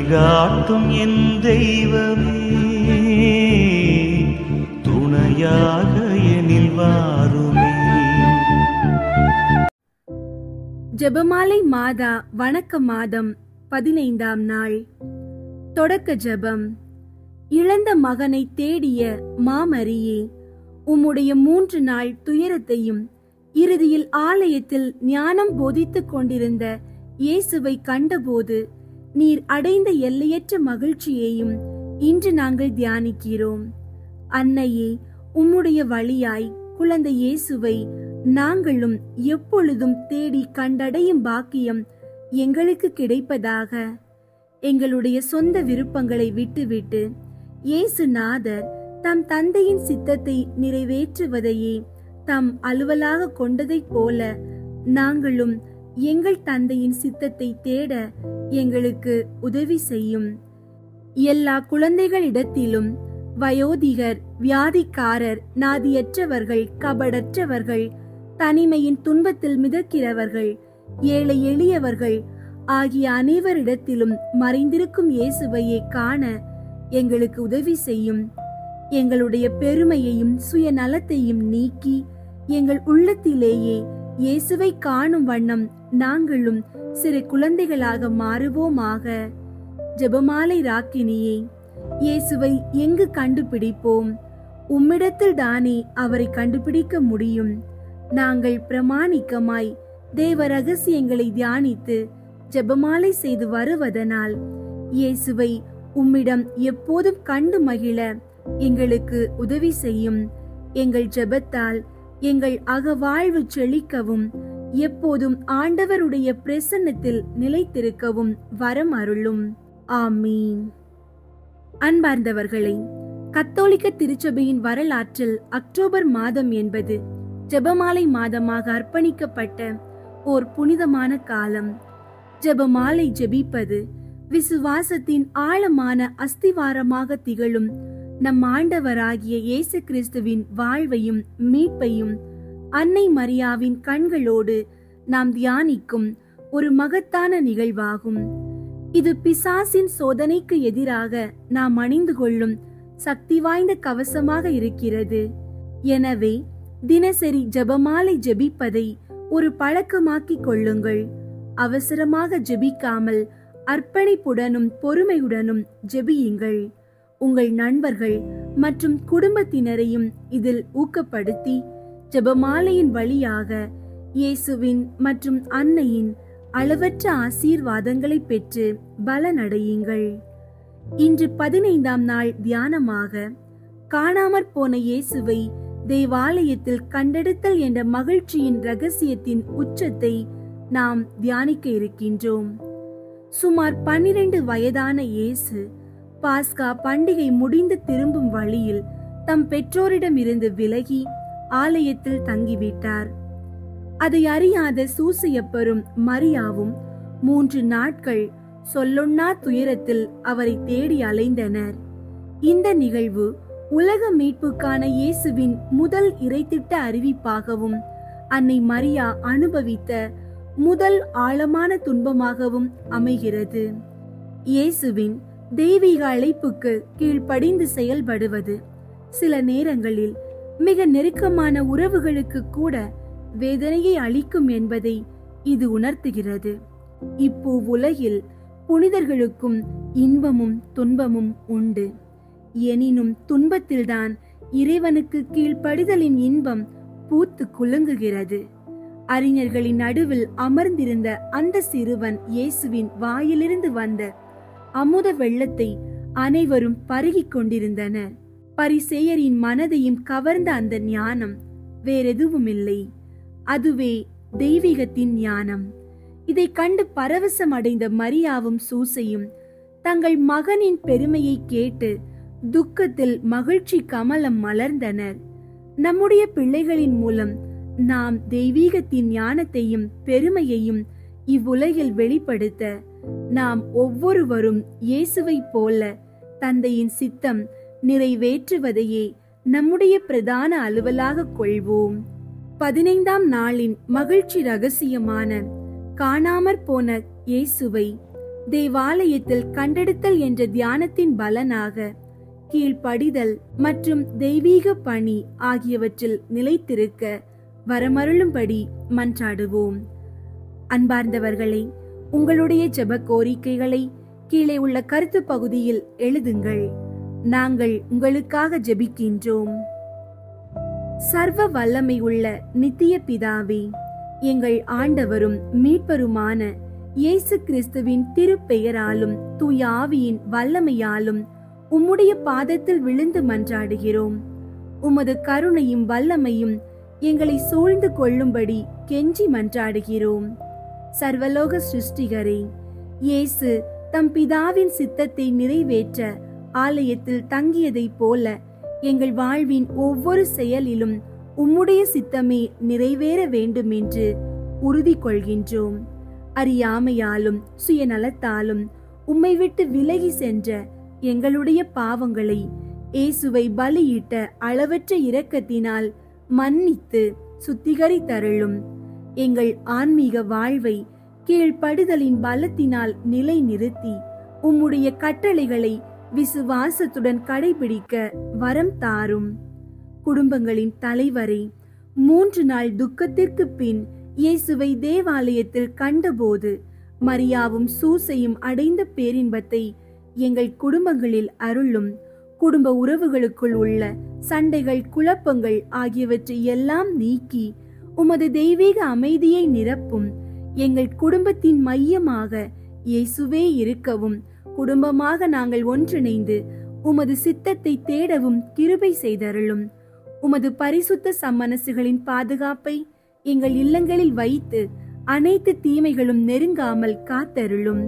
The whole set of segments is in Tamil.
வழிகாட்டும் என் தெய்வமே, துணையாக எனில் வாருமே. ஜெபமாலை மாதா வணக்க மாதம் 15ஆம் நாள். தொடக்க ஜெபம். இழந்த மகனை தேடிய மாமரியே, உம்முடைய 3 நாள் துயரத்தையும் இறுதியில் ஆலயத்தில் ஞானம் போதித்துக் கொண்டிருந்த இயேசுவை கண்டபோது நீர் அடைந்த எல்லையற்ற மகிழ்ச்சியையும் இன்று நாங்கள் தியானிக்கிறோம். அன்னையே, உம்முடைய வழியாய் குழந்தை இயேசுவை நாங்களும் எப்பொழுதும் தேடி கண்டடையும் பாக்கியம் எங்களுக்கு கிடைப்பதாக. எங்களுடைய சொந்த விருப்பங்களை விட்டுவிட்டு இயேசுநாதர் தம் தந்தையின் சித்தத்தை நிறைவேற்றுவதையே தம் அலுவலாக கொண்டதைப் போல நாங்களும் எங்கள் தந்தையின் சித்தத்தை தேட எங்களுக்கு உதவி செய்யும். எல்லா குழந்தைகளிடத்திலும் வயோதிகர், வியாதிக்காரர், நாதியற்றவர்கள், கபடற்றவர்கள், தனிமையின் துன்பத்தில் மிதக்கிறவர்கள், ஏழை எளியவர்கள் ஆகிய அனைவரிடத்திலும் மறைந்திருக்கும் இயேசுவையே காண எங்களுக்கு உதவி செய்யும். எங்களுடைய பெருமையையும் சுயநலத்தையும் நீக்கி எங்கள் உள்ளத்திலேயே இயேசுவை காணும் வண்ணம் நாங்களும் சிறு குழந்தைகளாக மாறுவோமாக. ஜெபமாலை ராக்கினியே, இயேசுவை எங்கு கண்டுபிடிப்போம்? உம்மிடத்தில் தானே அவரை கண்டுபிடிக்க முடியும். நாங்கள் பிரமாணிக்கமாய் தேவ ரகசியங்களை தியானித்து ஜெபமாலை செய்து வருவதனால் இயேசுவை உம்மிடம் எப்போதும் கண்டு மகிழ எங்களுக்கு உதவி செய்யும். எங்கள் ஜெபத்தால் எங்கள் அகவாழ்வு செழிக்கவும் எப்போதும் ஆண்டவருடைய பிரசன்னத்தில் நிலைத்திருக்கவும் வரம் அருளும். ஆமீன். அன்பார்ந்தவர்களே, கத்தோலிக்க திருச்சபையின் வரலாற்றில் அக்டோபர் மாதம் என்பது ஜெபமாலை மாதமாக அர்ப்பணிக்கப்பட்ட ஓர் புனிதமான காலம். ஜெபமாலை ஜெபிப்பது விசுவாசத்தின் ஆழமான அஸ்திவாரமாக திகழும் நம் ஆண்டவராகிய இயேசு கிறிஸ்துவின் வாழ்வையும் மீட்பையும் அன்னை மரியாவின் கண்களோடு நாம் தியானிக்கும் ஒரு மகத்தான நிகழ்வாகும். இது பிசாசின் சோதனைக்கு எதிராக நாம் அணிந்து கொள்ளும் சக்தி வாய்ந்த கவசமாக இருக்கிறது. எனவே தினசரி ஜெபமாலை ஜெபிப்பதை ஒரு பழக்கமாக்கிக் கொள்ளுங்கள். அவசரமாக ஜெபிக்காமல் அர்ப்பணிப்புடனும் பொறுமையுடனும் ஜெபியுங்கள். உங்கள் நண்பர்கள் மற்றும் குடும்பத்தினரையும் இதில் ஊக்கப்படுத்தி ஜெபமாலையின் வழியாக இயேசுவின் மற்றும் அன்னையின் அளவற்ற ஆசீர்வாதங்களை பெற்று பலனடையுங்கள். இன்று 15ஆம் நாள் தியானமாக காணாமற் போன இயேசுவை தேவாலயத்தில் கண்டெடுத்தல் என்ற மகிழ்ச்சியின் ரகசியத்தின் உச்சத்தை நாம் தியானிக்க இருக்கின்றோம். சுமார் 12 வயதான இயேசு பாஸ்கா பண்டிகை முடிந்து திரும்பும் வழியில் தம் பெற்றோரிடமிருந்து விலகி ஆலயத்தில் தங்கிவிட்டார். அதை அறியாத சூசையப்பரும் மரியாவும் 3 நாட்கள் சொல்லொண்ணா துயரத்தில் அவரை தேடி அலைந்தனர். இந்த நிகழ்வு உலக மீட்புக்கான இயேசுவின் முதல் இறைத்திட்ட அறிவிப்பாகவும் அன்னை மரியா அனுபவித்த முதல் ஆழமான துன்பமாகவும் அமைகிறது. இயேசுவின் தெய்வீக அழைப்புக்கு கீழ்ப்படிந்து செயல்படுவது சில நேரங்களில் மிக நெருக்கமான உறவுகளுக்கு கூட வேதனையை அளிக்கும் என்பதை இது உணர்த்துகிறது. இப்போ உலகில் புனிதர்களுக்கும் இன்பமும் துன்பமும் உண்டு. எனினும் துன்பத்தில்தான் இறைவனுக்கு கீழ்ப்படிதலின் இன்பம் பூத்து குலுங்குகிறது. அறிஞர்களின் நடுவில் அமர்ந்திருந்த அந்த சிறுவன் இயேசுவின் வாயிலிருந்து வந்த அமுத வெள்ளத்தை அனைவரும் பருகிக் கொண்டிருந்தனர். பரிசேயரின் மனதையும் கவர்ந்த அந்த ஞானம் வேறெதுவும் இல்லை, அதுவே தெய்வீகத்தின் ஞானம். இதை கண்டு பரவசம் அடைந்த மரியாவும் சூசையும் தங்கள் மகனின் பெருமையை கேட்டு துக்கத்தில் மகிழ்ச்சி கமலம் மலர்ந்தனர். நம்முடைய பிள்ளைகளின் மூலம் நாம் தெய்வீகத்தின் ஞானத்தையும் பெருமையையும் இவ்வுலகில் வெளிப்படுத்த நாம் ஒவ்வொருவரும் இயேசுவை போல தந்தையின் சித்தம் நிறைவேற்றுவதையே நம்முடைய பிரதான அலுவலாக கொள்வோம். 15ஆம் நாளின் மகிழ்ச்சி ரகசியமான காணாமற் போன இயேசுவை தேவாலயத்தில் கண்டெடுத்தல் என்ற தியானத்தின் பலனாக கீழ்ப்படிதல் மற்றும் தெய்வீக பணி ஆகியவற்றில் நிலைத்திருக்க வரமருளும்படி மன்றாடுவோம். அன்பார்ந்தவர்களே, உங்களுடைய ஜெப கோரிக்கைகளை கீழே உள்ள கருத்து பகுதியில் எழுதுங்கள். நாங்கள் உங்களுக்காக ஜெபிக்கின்றோம். சர்வ வல்லமை உள்ள நித்திய பிதாவே, எங்கள் ஆண்டவரும் மீட்பருமான இயேசு கிறிஸ்துவின் திருப்பெயராலும் தூய ஆவியின் வல்லமையாலும் உம்முடைய பாதத்தில் விழுந்து மன்றாடுகிறோம். உமது கருணையும் வல்லமையும் எங்களை சூழ்ந்து கொள்ளும்படி கெஞ்சி மன்றாடுகிறோம். சர்வலோக சிருஷ்டிகரே, இயேசு தம் பிதாவின் சித்தத்தை நிறைவேற்ற ஆலயத்தில் தங்கியதைப் போல எங்கள் வாழ்வின் ஒவ்வொரு செயலிலும் உம்முடைய சித்தமே நிறைவேற வேண்டும் என்று உறுதி கொள்கின்றோம். அறியாமையாலும் சுயநலத்தாலும் உம்மை விட்டு விலகி சென்ற எங்களுடைய பாவங்களை இயேசுவை பலியிட்ட அளவற்ற இரக்கத்தினால் மன்னித்து சுத்திகரித்தருளும். எங்கள் ஆன்மீக வாழ்வை கீழ்ப்படிதலின் பலத்தினால் நிலை நிறுத்தி உம்முடைய கட்டளைகளை விசுவாசத்துடன் கடைபிடிக்க வரம் தாரும். குடும்பங்களின் தலைவரே, 3 நாள் துக்கத்திற்கு பின் இயேசுவை தேவாலயத்தில் கண்டபோது மரியாவும் சூசையும் அடைந்த பேரின்பத்தை எங்கள் குடும்பங்களில் அருளும். குடும்ப உறவுகளுக்குள் உள்ள சண்டைகள், குழப்பங்கள் ஆகியவற்றை எல்லாம் நீக்கி உமது தெய்வீக அமைதியை நிரப்பும். எங்கள் குடும்பத்தின் மையமாக இயேசுவே இருக்கவும், குடும்பமாக நாங்கள் ஒன்றிணைந்து உமது சித்தத்தை தேடவும் கிருபை செய்தருளும். உமது பரிசுத்த சம்மனசுகளின் பாதுகாப்பை எங்கள் இல்லங்களில் வைத்து அனைத்து தீமைகளும் நெருங்காமல் காத்தருளும்.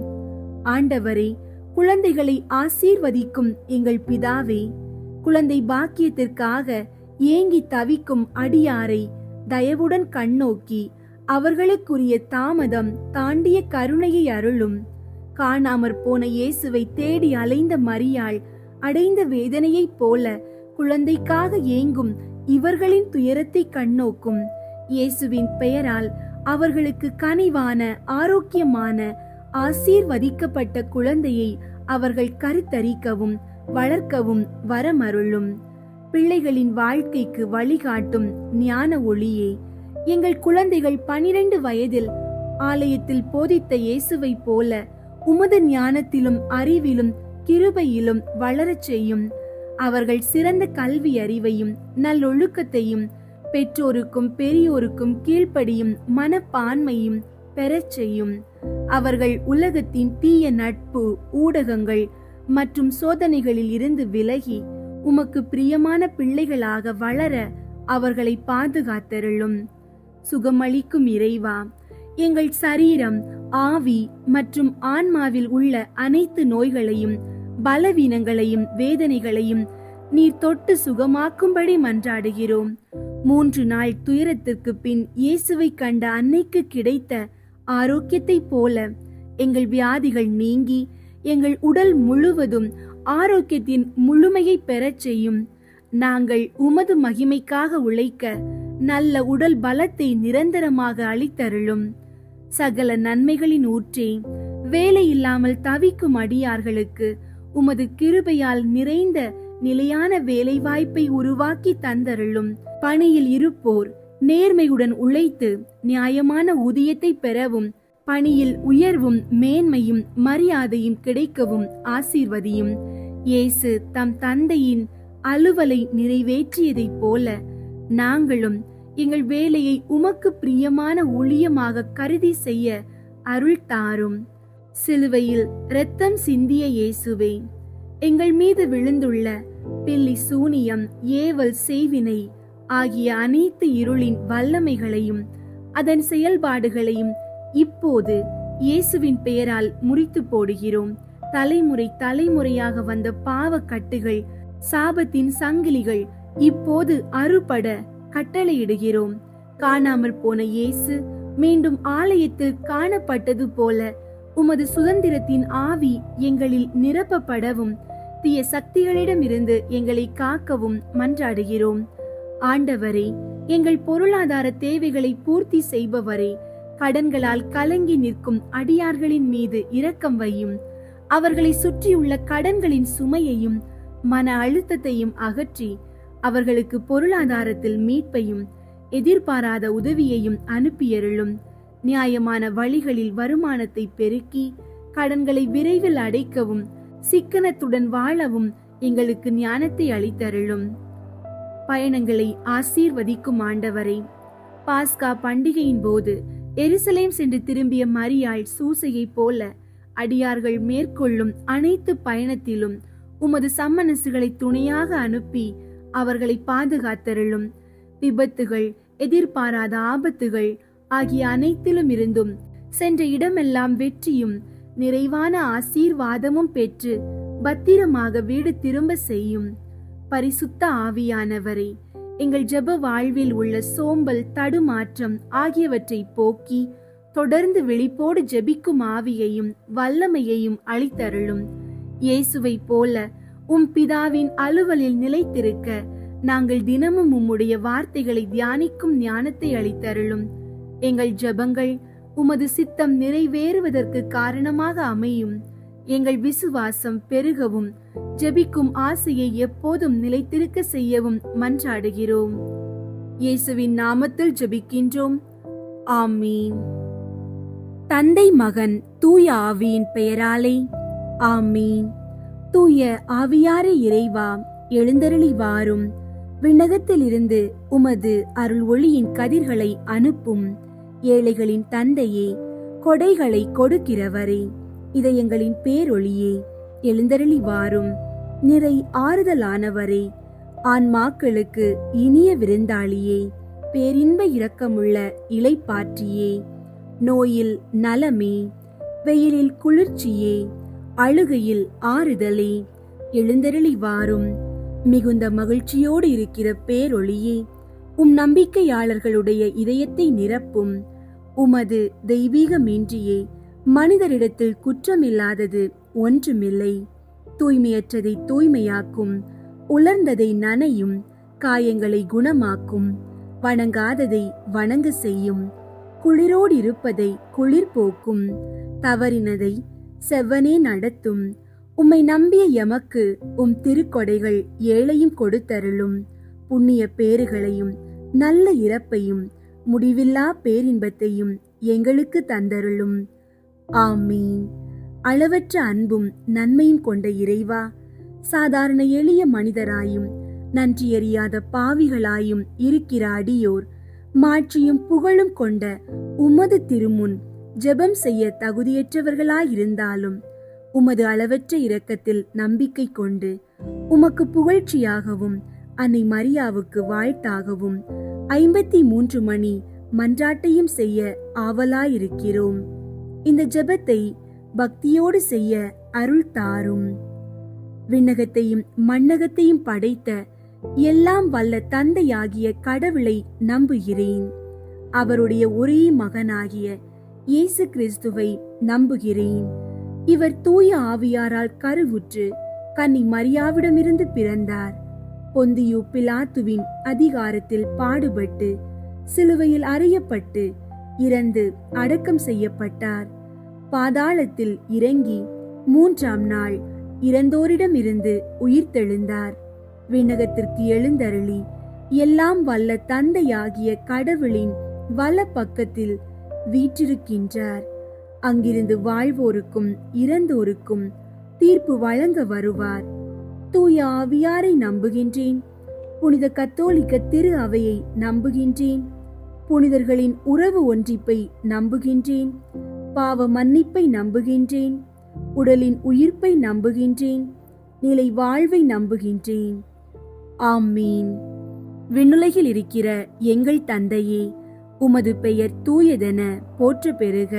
ஆண்டவரே, குழந்தைகளை ஆசீர்வதிக்கும் எங்கள் பிதாவே, குழந்தை பாக்கியத்திற்காக ஏங்கி தவிக்கும் அடியாரை தயவுடன் கண்ணோக்கி அவர்களுக்குரிய தாமதம் தாண்டிய கருணையை அருளும். காணாமற் போன இயேசுவை தேடி அலைந்த மரியாள் அடைந்த வேதனையைப் போல குழந்தைக்காக ஏங்கும் இவர்களின் துயரத்தை கண்ணோக்கும். இயேசுவின் பெயரால் அவர்களுக்கு கனிவான, ஆரோக்கியமான, ஆசீர்வதிக்கப்பட்ட குழந்தையை அவர்கள் கருத்தரிக்கவும் வளர்க்கவும் வரமருளும். பிள்ளைகளின் வாழ்க்கைக்கு வழிகாட்டும் ஞான ஒளியே, எங்கள் குழந்தைகள் 12 வயதில் ஆலயத்தில் போதித்த இயேசுவை போல உமது ஞானத்திலும் அறிவிலும் கிருபையிலும் வளரச் செய்யும். அவர்கள் சிறந்த கல்வி அறிவையும் நல்லொழுக்கத்தையும் பெற்றோருக்கும் பெரியோருக்கும் கீழ்ப்படியும் மனப்பான்மையும் பெறச் செய்யும். அவர்கள் உலகத்தின் தீய நட்பு, ஊடகங்கள் மற்றும் சோதனைகளில் இருந்து விலகி உமக்கு பிரியமான பிள்ளைகளாக வளர அவர்களை பாதுகாத்தருளும். சுகமளிக்கும் இறைவா, எங்கள் சரீரம், ஆவி மற்றும் ஆன்மாவில் உள்ள அனைத்து நோய்களையும் பலவீனங்களையும் வேதனைகளையும் நீர் தொட்டு சுகமாக்கும்படி மன்றாடுகிறோம். 3 நாள் துயரத்திற்கு பின் இயேசுவை கண்ட அன்னைக்கு கிடைத்த ஆரோக்கியத்தைப் போல எங்கள் வியாதிகள் நீங்கி எங்கள் உடல் முழுவதும் ஆரோக்கியத்தின் முழுமையை பெறச் செய்யும். நாங்கள் உமது மகிமைக்காக உழைக்க நல்ல உடல் பலத்தை நிரந்தரமாக அளித்தருளும். சகல நன்மைகளின் ஊற்றே, வேலை இல்லாமல் தவிக்கும் அடியார்களுக்கு உமது கிருபையால் நிறைந்த நிலையான வேலை வாய்ப்பை உருவாக்கி தந்தருளும். பணியில் இருப்போர் நேர்மையுடன் உழைத்து நியாயமான ஊதியத்தை பெறவும், பணியில் உயர்வும் மேன்மையும் மரியாதையும் கிடைக்கவும் ஆசீர்வதியும். இயேசு தம் தந்தையின் அலுவலை நிறைவேற்றியதைப் போல நாங்களும் எங்கள் வேலையை உமக்கு பிரியமான ஊழியமாக கருதி செய்ய அருள் தாரும். சிலுவையில் இரத்தம் சிந்திய இயேசுவே, எங்கள் மீது விழுந்துள்ள பில்லி சூனியம், ஏவல், செய்வினை ஆகிய அனைத்து இருளின் வல்லமைகளையும் அதன் செயல்பாடுகளையும் இப்போது இயேசுவின் பெயரால் முறித்து போடுகிறோம். தலைமுறை தலைமுறையாக வந்த பாவ கட்டுகள், சாபத்தின் சங்கிலிகள் இப்போது அறுபட கட்டளையிடுகிறோம். காணாமற் போன இயேசு மீண்டும் ஆலயத்தில் காணப்பட்டது போல உமது சுதந்திரத்தின் ஆவி எங்களில் நிரப்பப்படவும் தீய சக்திகளிடமிருந்து எங்களை காக்கவும் மன்றாடுகிறோம். ஆண்டவரே, எங்கள் பொருளாதார தேவைகளை பூர்த்தி செய்பவரே, கடன்களால் கலங்கி நிற்கும் அடியார்களின் மீது இரக்கம் வையும். அவர்களை சுற்றியுள்ள கடன்களின் சுமையையும் மன அழுத்தத்தையும் அகற்றி அவர்களுக்கு பொருளாதாரத்தில் மீட்பையும் எதிர்பாராத உதவியையும் அனுப்பியருளும். நியாயமான வழிகளில் வருமானத்தை பெருக்கி கடன்களை விரைவில் அடைக்கவும் சிக்கனத்துடன் வாழவும் எங்களுக்கு ஞானத்தை அளித்தருளும். பயணங்களை ஆசீர்வதிக்கும் ஆண்டவரே, பாஸ்கா பண்டிகையின் போது எருசலேம் சென்று திரும்பிய மரியாள் சூசையை போல அடியார்கள் மேற்கொள்ளும் அனைத்து பயணத்திலும் உமது சம்மனசுகளை துணையாக அனுப்பி அவர்களை பாதுகாத்தருளும். விபத்துகள், எதிர்பாராத ஆபத்துகள் ஆகிய அனைத்திலும் இருந்தும் சென்ற இடமெல்லாம் வெற்றியும் நிறைவான ஆசீர்வாதமும் பெற்று பத்திரமாக வீடு திரும்ப செய்யும். பரிசுத்த ஆவியானவரே, எங்கள் ஜெப வாழ்வில் உள்ள சோம்பல், தடுமாற்றம் ஆகியவற்றை போக்கி தொடர்ந்து விழிப்போடு ஜெபிக்கும் ஆவியையும் வல்லமையையும் அளித்தருளும். இயேசுவை போல பிதாவின் அலுவலில் நிலைத்திருக்க நாங்கள் தினமும் உம்முடைய வார்த்தைகளை தியானிக்கும் ஞானத்தை அளித்தருளும். எங்கள் ஜெபங்கள் உமது சித்தம் நிறைவேறுவதற்கு காரணமாக அமையும். எங்கள் விசுவாசம் பெருகவும் ஜெபிக்கும் ஆசையை எப்போதும் நிலைத்திருக்க செய்யவும் மன்றாடுகிறோம். இயேசுவின் நாமத்தில் ஜெபிக்கின்றோம். ஆமீன். தந்தை, மகன், தூய ஆவியின் பெயராலே ஆமீன். தூய ஆவியாரே இறைவா, எழுந்தருளி வாரும். விண்ணகத்திலிருந்து உமது அருள் ஒளியின் கதிர்களை அனுப்பும். ஏழைகளின் தந்தையே, கொடைகளை கொடுக்கிறவரே, இதயங்களின் பேரொளியே, எழுந்தருளி வாரும். நிறை ஆறுதலானவரே, ஆன்மாக்களுக்கு இனிய விருந்தாளியே, பேரின்ப இரக்கமுள்ள இளைப்பாற்றியே, நோயில் நலமே, வெயிலில் குளிர்ச்சியே, அழுகையில் ஆறுதலே, எழுந்தருளி வாரும். மிகுந்த மகிழ்ச்சியோடு இருக்கிற பேரொளியே, நம்பிக்கையாளர்களுடைய இதயத்தை நிரப்பும். உமது தெய்வீக மீன்றியே மனிதரிடத்தில் குற்றமில்லாதது ஒன்றுமில்லை. தூய்மையற்றதை தூய்மையாக்கும், உலர்ந்ததை நனையும், காயங்களை குணமாக்கும், வணங்காததை வணங்க செய்யும், குளிரோடு இருப்பதை குளிர் போக்கும், தவறினதை செவ்வனே நடத்தும். உம்மை நம்பிய எமக்கு திருக்கொடைகள் ஏழையும் கொடுத்தருளும். புண்ணிய பேறுகளையும் நல்ல இறப்பையும் முடிவில்லா பேரின்பத்தையும் எங்களுக்கு தந்தருளும். ஆமீன். அளவற்ற அன்பும் நன்மையும் கொண்ட இறைவா, சாதாரண எளிய மனிதராயும் நன்றியறியாத பாவிகளாயும் இருக்கிற அடியோர் மாட்சியும் புகழும் கொண்ட உமது திருமுன் ஜெபம் செய்ய தகுதியற்றவர்களாயிருந்தாலும் உமது அளவற்ற இரக்கத்தில் நம்பிக்கை கொண்டு உமக்கு புகழ்ச்சியாகவும் அன்னை மரியாவுக்கு வாழ்த்தாகவும் 53 மணி மன்றாட்டையும் செய்ய ஆவலாயிருக்கிறோம். இந்த ஜெபத்தை பக்தியோடு செய்ய அருள் தாரும். விண்ணகத்தையும் மண்ணகத்தையும் படைத்த எல்லாம் வல்ல தந்தையாகிய கடவுளை நம்புகிறேன். அவருடைய ஒரே மகனாகிய இயேசு கிறிஸ்துவை நம்புகிறேன். இவர் தூய ஆவியாரால் கருவுற்று கன்னி மரியாவிடமிருந்து பிறந்தார். பொந்தியு பிலாத்துவின் அதிகாரத்தில் பாடுபட்டு சிலுவையில் அறையப்பட்டு இறந்து அடக்கம் செய்யப்பட்டார். பாதாளத்தில் இறங்கி 3ஆம் நாள் இறந்தோரிடமிருந்து உயிர்த்தெழுந்தார். விண்ணகத்திற்கு எழுந்தருளி எல்லாம் வல்ல தந்தையாகிய கடவுளின் வல பக்கத்தில் வீற்றிருக்கின்றார். அங்கிருந்து வாழ்வோருக்கும் இறந்தோருக்கும் தீர்ப்பு வழங்க வருவார். தூய ஆவியாரை நம்புகின்றேன். புனித கத்தோலிக்க திரு அவையை நம்புகின்றேன். புனிதர்களின் உறவு ஒன்றிப்பை நம்புகின்றேன். பாவ மன்னிப்பை நம்புகின்றேன். உடலின் உயிர்ப்பை நம்புகின்றேன். நிலை வாழ்வை நம்புகின்றேன். ஆமீன். விண்ணுலகில் இருக்கிற எங்கள் தந்தையே, உமது பெயர் தூயதென போற்ற பெறுக.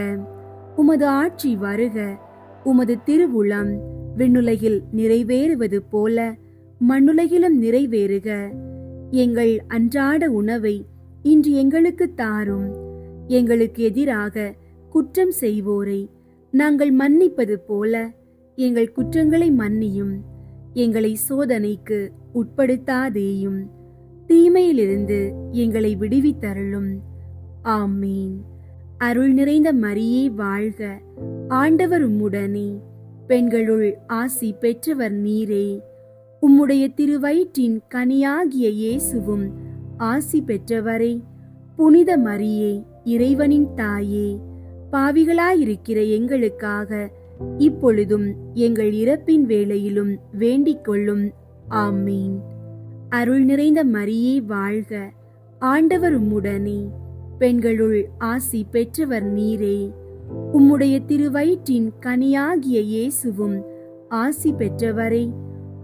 உமது ஆட்சி வருக. உமது திருவுளம் விண்ணுலகில் நிறைவேறுவது போல மண்ணுலகிலும் நிறைவேறுக. எங்கள் அன்றாட உணவை இன்று எங்களுக்கு தாரும். எங்களுக்கு எதிராக குற்றம் செய்வோரை நாங்கள் மன்னிப்பது போல எங்கள் குற்றங்களை மன்னியும். எங்களை சோதனைக்கு உட்படுத்தாதேயும், தீமையிலிருந்து எங்களை விடுவித்தருளும். ஆமீன். அருள் நிறைந்த மரியே வாழ்க, ஆண்டவர் உம்முடனே, பெண்களுள் ஆசி பெற்றவர் நீரே. உம்முடைய திருவயிற்றின் கனியாகிய இயேசுவும் ஆசி பெற்றவரே. புனித மரியே, இறைவனின் தாயே, பாவிகளாயிருக்கிற எங்களுக்காக இப்பொழுதும் எங்கள் இறப்பின் வேளையிலும் வேண்டிக் கொள்ளும். ஆமீன். அருள் நிறைந்த மரியே வாழ்க, ஆண்டவர் உம்முடனே, பெண்களுள் ஆசி பெற்றவர் நீரே. உம்முடைய திருவயிற்றின் கனியாகிய இயேசுவும் ஆசி பெற்றவரே.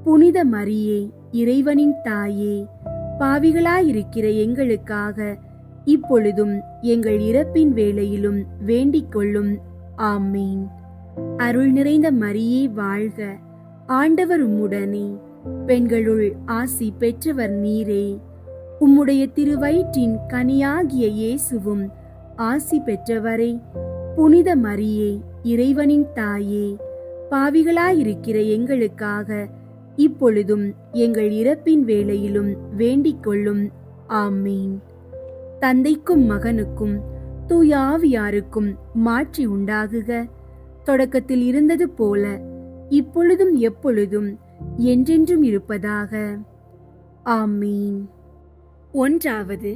புனித மரியே, இறைவனின் தாயே, பாவிகளாயிருக்கிற எங்களுக்காக இப்பொழுதும் எங்கள் இறப்பின் வேளையிலும் வேண்டிக் கொள்ளும். ஆமீன். அருள் நிறைந்த மரியே வாழ்க, ஆண்டவர் உம்முடனே, பெண்களுள் ஆசி பெற்றவர் நீரே. உம்முடைய திருவயிற்றின் கனியாகிய இயேசுவும் ஆசி பெற்றவரே. புனித மரியே, இறைவனின் தாயே, பாவிகளாயிருக்கிற எங்களுக்காக இப்பொழுதும் எங்கள் இறப்பின் வேளையிலும் வேண்டிக் கொள்ளும். ஆமீன். தந்தைக்கும் மகனுக்கும் தூய ஆவியாருக்கும் மாட்சி உண்டாகுக. தொடக்கத்தில் இருந்தது போல இப்பொழுதும் எப்பொழுதும் என்றென்றும் இருப்பதாக. ஆமீன். ஒன்றாவது,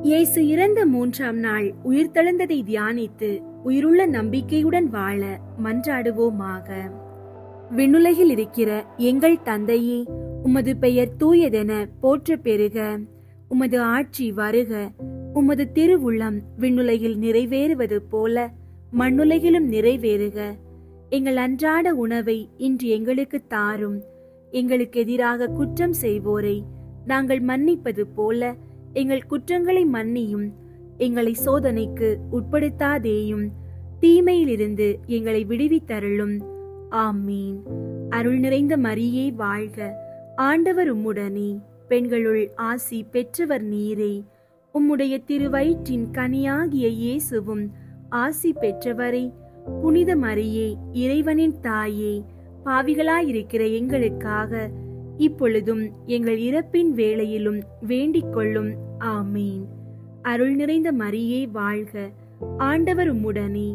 இயேசு இறந்த 3ஆம் நாள் உயிர்த்தெழுந்ததை தியானித்து உயிருள்ள நம்பிக்கையுடன் வாழ மன்றாடுவோமாக. விண்ணுலகில் இருக்கிற எங்கள் தந்தையே, உமது பெயர் தூயதென போற்ற பெறுக. உமது ஆட்சி வருக. உமது திருவுள்ளம் விண்ணுலகில் நிறைவேறுவது போல மண்ணுலகிலும் நிறைவேறுக. எங்கள் அன்றாட உணவை இன்று எங்களுக்கு தாரும். எங்களுக்கு எதிராக குற்றம் செய்வோரை நாங்கள் மன்னிப்பது போல எங்கள் குற்றங்களை மன்னியும். எங்களை சோதனைக்கு உட்படுத்தாதேயும், தீமையிலிருந்து எங்களை விடுவித்தருளும். ஆமீன். அருள் நிறைந்த மரியே வாழ்க, ஆண்டவர் உம்முடனே, பெண்களுள் ஆசி பெற்றவர் நீரே. உம்முடைய திருவயிற்றின் கனியாகிய இயேசுவும் ஆசி பெற்றவரே. புனித மரியே, இறைவனின் தாயே, பாவிகளாயிருக்கிற எங்களுக்காக இப்பொழுதும் எங்கள் இறப்பின் வேளையிலும் வேண்டிக் கொள்ளும். ஆமீன். அருள் நிறைந்த மரியே வாழ்க, ஆண்டவர் உம்முடனே,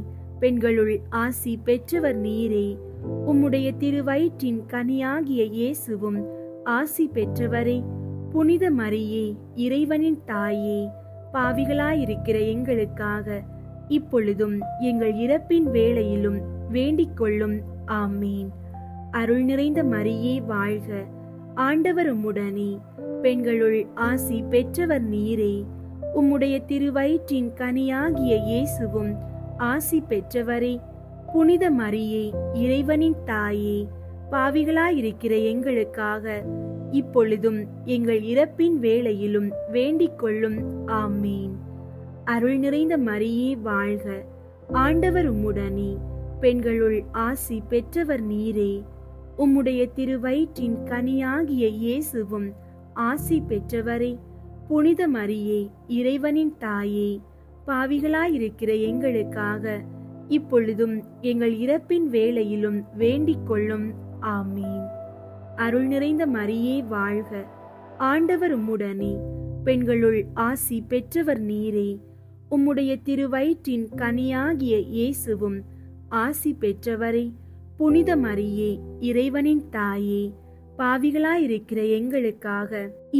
பெண்களுள் ஆசி பெற்றவர் நீரே. உம்முடைய திருவயிற்றின் கனியாகிய இயேசுவும் ஆசி பெற்றவரே. புனித மரியே, இறைவனின் தாயே, பாவிகளாயிருக்கிற எங்களுக்காக இப்பொழுதும் எங்கள் இறப்பின் வேளையிலும் வேண்டிக் கொள்ளும். ஆமீன். அருள் நிறைந்த மரியே வாழ்க, ஆண்டவர் உம்முடனே, பெண்களுள் ஆசி பெற்றவர் நீரே. உம்முடைய திருவயிற்றின் கனியாகிய இயேசுவும் ஆசி பெற்றவரே. புனித மரியே, இறைவனின் தாயே, பாவிகளாயிருக்கிற எங்களுக்காக இப்பொழுதும் எங்கள் இறப்பின் வேளையிலும் வேண்டிக் கொள்ளும். ஆமீன். அருள் நிறைந்த மரியே வாழ்க, ஆண்டவர் உம்முடனே, பெண்களுள் ஆசி பெற்றவர் நீரே. உம்முடைய திருவயிற்றின் கனியாகிய இயேசுவும் ஆசி பெற்றவரே. புனித மரியே, இறைவனின் தாயே, பாவிகளாயிருக்கிற எங்களுக்காக இப்பொழுதும் எங்கள் இறப்பின் வேளையிலும் வேண்டிக் கொள்ளும். ஆமீன். அருள் நிறைந்த மரியே வாழ்க, ஆண்டவர் உம்முடனே, பெண்களுள் ஆசி பெற்றவர் நீரே. உம்முடைய திருவயிற்றின் கனியாகிய இயேசுவும் ஆசி பெற்றவரே. புனித மரியே, இறைவனின் தாயே, பாவிகளாயிருக்கிற எங்களுக்காக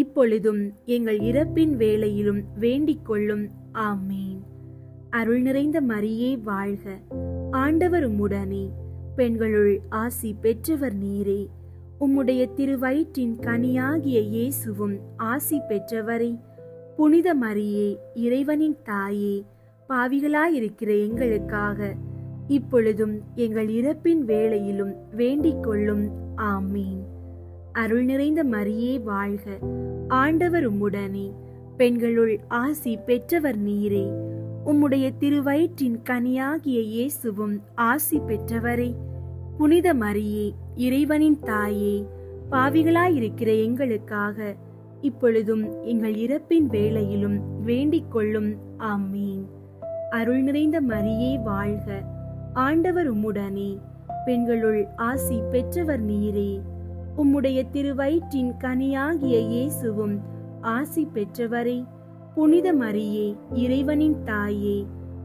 இப்பொழுதும் எங்கள் இறப்பின் வேளையிலும் வேண்டிக் கொள்ளும். ஆமீன். அருள் நிறைந்த மரியே வாழ்க, ஆண்டவர் உம்முடனே, பெண்களுள் ஆசி பெற்றவர் நீரே. உம்முடைய திருவயிற்றின் கனியாகிய இயேசுவும் ஆசி பெற்றவரே. புனித மரியே, இறைவனின் தாயே, பாவிகளாயிருக்கிற எங்களுக்காக இப்பொழுதும் எங்கள் இறப்பின் வேளையிலும் வேண்டிக் கொள்ளும். ஆமீன். அருள் நிறைந்த மரியே வாழ்க, ஆண்டவர் உம்முடனே, பெண்களுள் ஆசி பெற்றவர் நீரே. உம்முடைய திருவயிற்றின் கனியாகிய இயேசுவும் ஆசி பெற்றவரே. புனித மரியே, இறைவனின் தாயே, பாவிகளாயிருக்கிற எங்களுக்காக இப்பொழுதும் எங்கள் இறப்பின் வேளையிலும் வேண்டிக் கொள்ளும். ஆமீன். அருள் நிறைந்த மரியே வாழ்க, ஆண்டவர் உம்முடனே, பெண்களுள் ஆசி பெற்றவர் நீரே. உம்முடைய திருவயிற்றின் கனியாகிய இயேசுவும் ஆசி பெற்றவரே. புனித மரியே, இறைவனின் தாயே,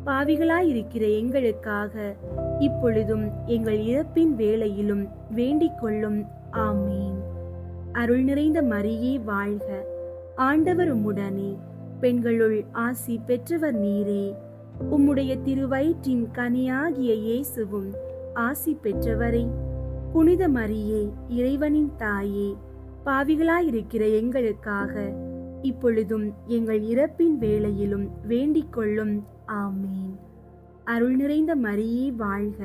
பாவிகளாயிருக்கிற எங்களுக்காக இப்பொழுதும் எங்கள் இறப்பின் வேளையிலும் வேண்டிக் கொள்ளும். ஆமீன். அருள் நிறைந்த மரியே வாழ்க, ஆண்டவர் உம்முடனே, பெண்களுள் ஆசி பெற்றவர் நீரே. உம்முடைய திருவயிற்றின் கனியாகிய இயேசுவும் ஆசி பெற்றவரே. புனித மரியே, இறைவனின் தாயே, பாவிகளாயிருக்கிற எங்களுக்காக இப்பொழுதும் எங்கள் இறப்பின் வேளையிலும் வேண்டிக் கொள்ளும். ஆமீன். அருள் நிறைந்த மரியே வாழ்க,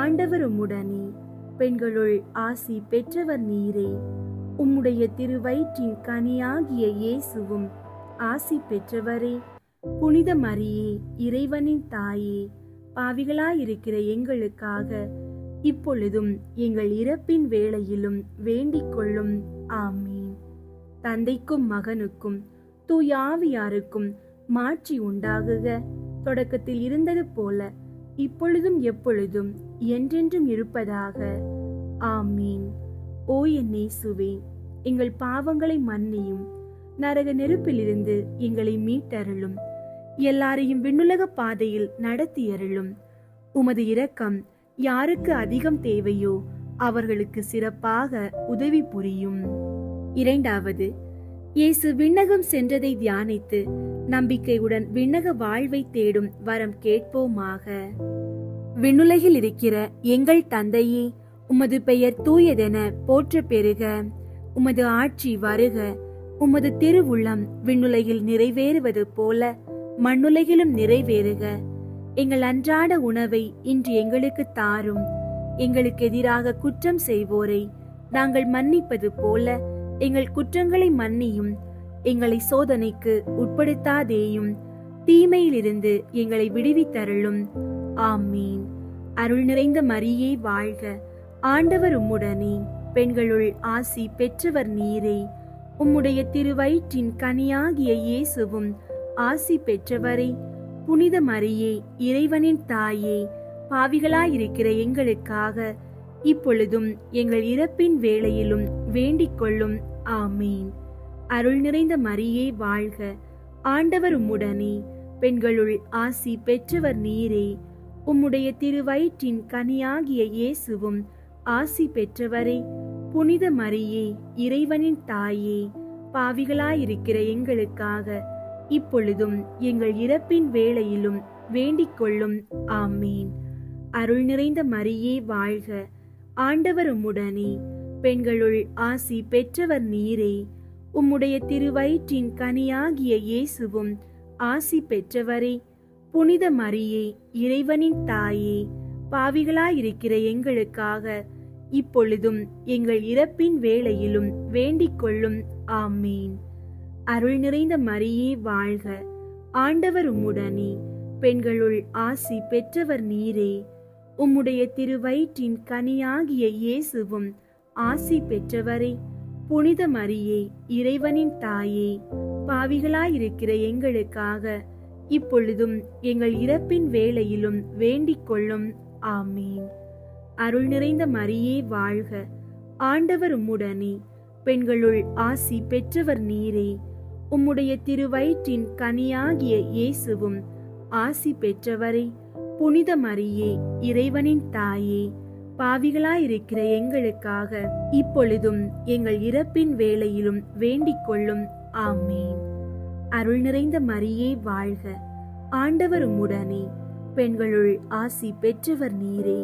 ஆண்டவர் உம்முடனே, பெண்களுள் ஆசி பெற்றவர் நீரே. உம்முடைய திருவயிற்றின் கனியாகிய இயேசுவும் ஆசி பெற்றவரே. புனித மரியே, இறைவனின் தாயே, பாவிகளாயிருக்கிற எங்களுக்காக இப்பொழுதும் எங்கள் இறப்பின் வேளையிலும் வேண்டிக் கொள்ளும். ஆமீன். தந்தைக்கும் மகனுக்கும் தூயாவியாருக்கும் மாட்சி உண்டாகுக. தொடக்கத்தில் இருந்தது போல இப்பொழுதும் எப்பொழுதும் என்றென்றும் இருப்பதாக. ஆமீன். ஓ என் இயேசுவே, எங்கள் பாவங்களை மன்னியும், நரக நெருப்பிலிருந்து எங்களை மீட்டருளும், எல்லாரையும் விண்ணுலக பாதையில் நடத்தியருளும். உமது இரக்கம் யாருக்கு அதிகம் தேவையோ அவர்களுக்கு சிறப்பாக உதவி புரியும். இரண்டாவது, இயேசு விண்ணகம் சென்றதை தியானித்து நம்பிக்கையுடன் விண்ணக வாழ்வை தேடும் வரம் கேட்போமாக. விண்ணுலகில் இருக்கிற எங்கள் தந்தையே, உமது பெயர் தூயதென போற்ற பெறுக. உமது ஆட்சி வருக. உமது திருவுள்ளம் விண்ணுலகில் நிறைவேறுவது போல மண்ணுலகிலும் நிறைவேறுக. எங்கள் அன்றாட உணவை இன்று எங்களுக்கு தாரும். எங்களுக்கு எதிராக குற்றம் செய்வோரை நாங்கள் மன்னிப்பது போல எங்கள் குற்றங்களை மன்னியும். எங்களை சோதனைக்கு உட்படுத்தாதேயும், தீமையிலிருந்து எங்களை விடுவித்தருளும். ஆமீன். அருள் நிறைந்த மரியே வாழ்க, ஆண்டவர் உம்முடனே, பெண்களுள் ஆசி பெற்றவர் நீரே. உம்முடைய திருவயிற்றின் கனியாகிய இயேசுவும் ஆசி பெற்றவரே. புனித மரியே, இறைவனின் தாயே, பாவிகளாயிருக்கிற எங்களுக்காக இப்பொழுதும் எங்கள் இறப்பின் வேளையிலும் வேண்டிக் கொள்ளும். ஆமீன். அருள் நிறைந்த மரியே வாழ்க, ஆண்டவர் உம்முடனே, பெண்களுள் ஆசி பெற்றவர் நீரே. உம்முடைய திருவயிற்றின் கனியாகிய இயேசுவும் ஆசி பெற்றவரே. புனித மரியே, இறைவனின் தாயே, பாவிகளாயிருக்கிற எங்களுக்காக இப்பொழுதும் எங்கள் இறப்பின் வேளையிலும் வேண்டிக் கொள்ளும். ஆமீன். அருள் நிறைந்த மரியே வாழ்க, ஆண்டவர் உம்முடனே, பெண்களுள் ஆசி பெற்றவர் நீரே. உம்முடைய திருவயிற்றின் கனியாகிய இயேசுவும் ஆசி பெற்றவரே. புனித மரியே, இறைவனின் தாயே, பாவிகளாயிருக்கிற எங்களுக்காக இப்பொழுதும் எங்கள் இறப்பின் வேளையிலும் வேண்டிக் கொள்ளும். ஆமீன். அருள் நிறைந்த மரியே வாழ்க, ஆண்டவர் உம்முடனே, பெண்களுள் ஆசி பெற்றவர் நீரே. உம்முடைய திருவயிற்றின் கனியாகிய இயேசுவும் ஆசி பெற்றவரே. புனித மரியே, இறைவனின் தாயே, பாவிகளாயிருக்கிற எங்களுக்காக இப்பொழுதும் எங்கள் இறப்பின் வேளையிலும் வேண்டிக் கொள்ளும். ஆமீன். அருள் நிறைந்த மரியே வாழ்க, ஆண்டவர் உம்முடனே, பெண்களுள் ஆசி பெற்றவர் நீரே. உம்முடைய திருவயிற்றின் கனியாகிய இயேசுவும் ஆசி பெற்றவரே. புனித மரியே, இறைவனின் தாயே, பாவிகளாயிருக்கிற எங்களுக்காக இப்பொழுதும் எங்கள் இறப்பின் வேளையிலும் வேண்டிக் கொள்ளும். ஆமீன். அருள் நிறைந்த மரியே வாழ்க, ஆண்டவர் உம்முடனே, பெண்களுள் ஆசி பெற்றவர் நீரே.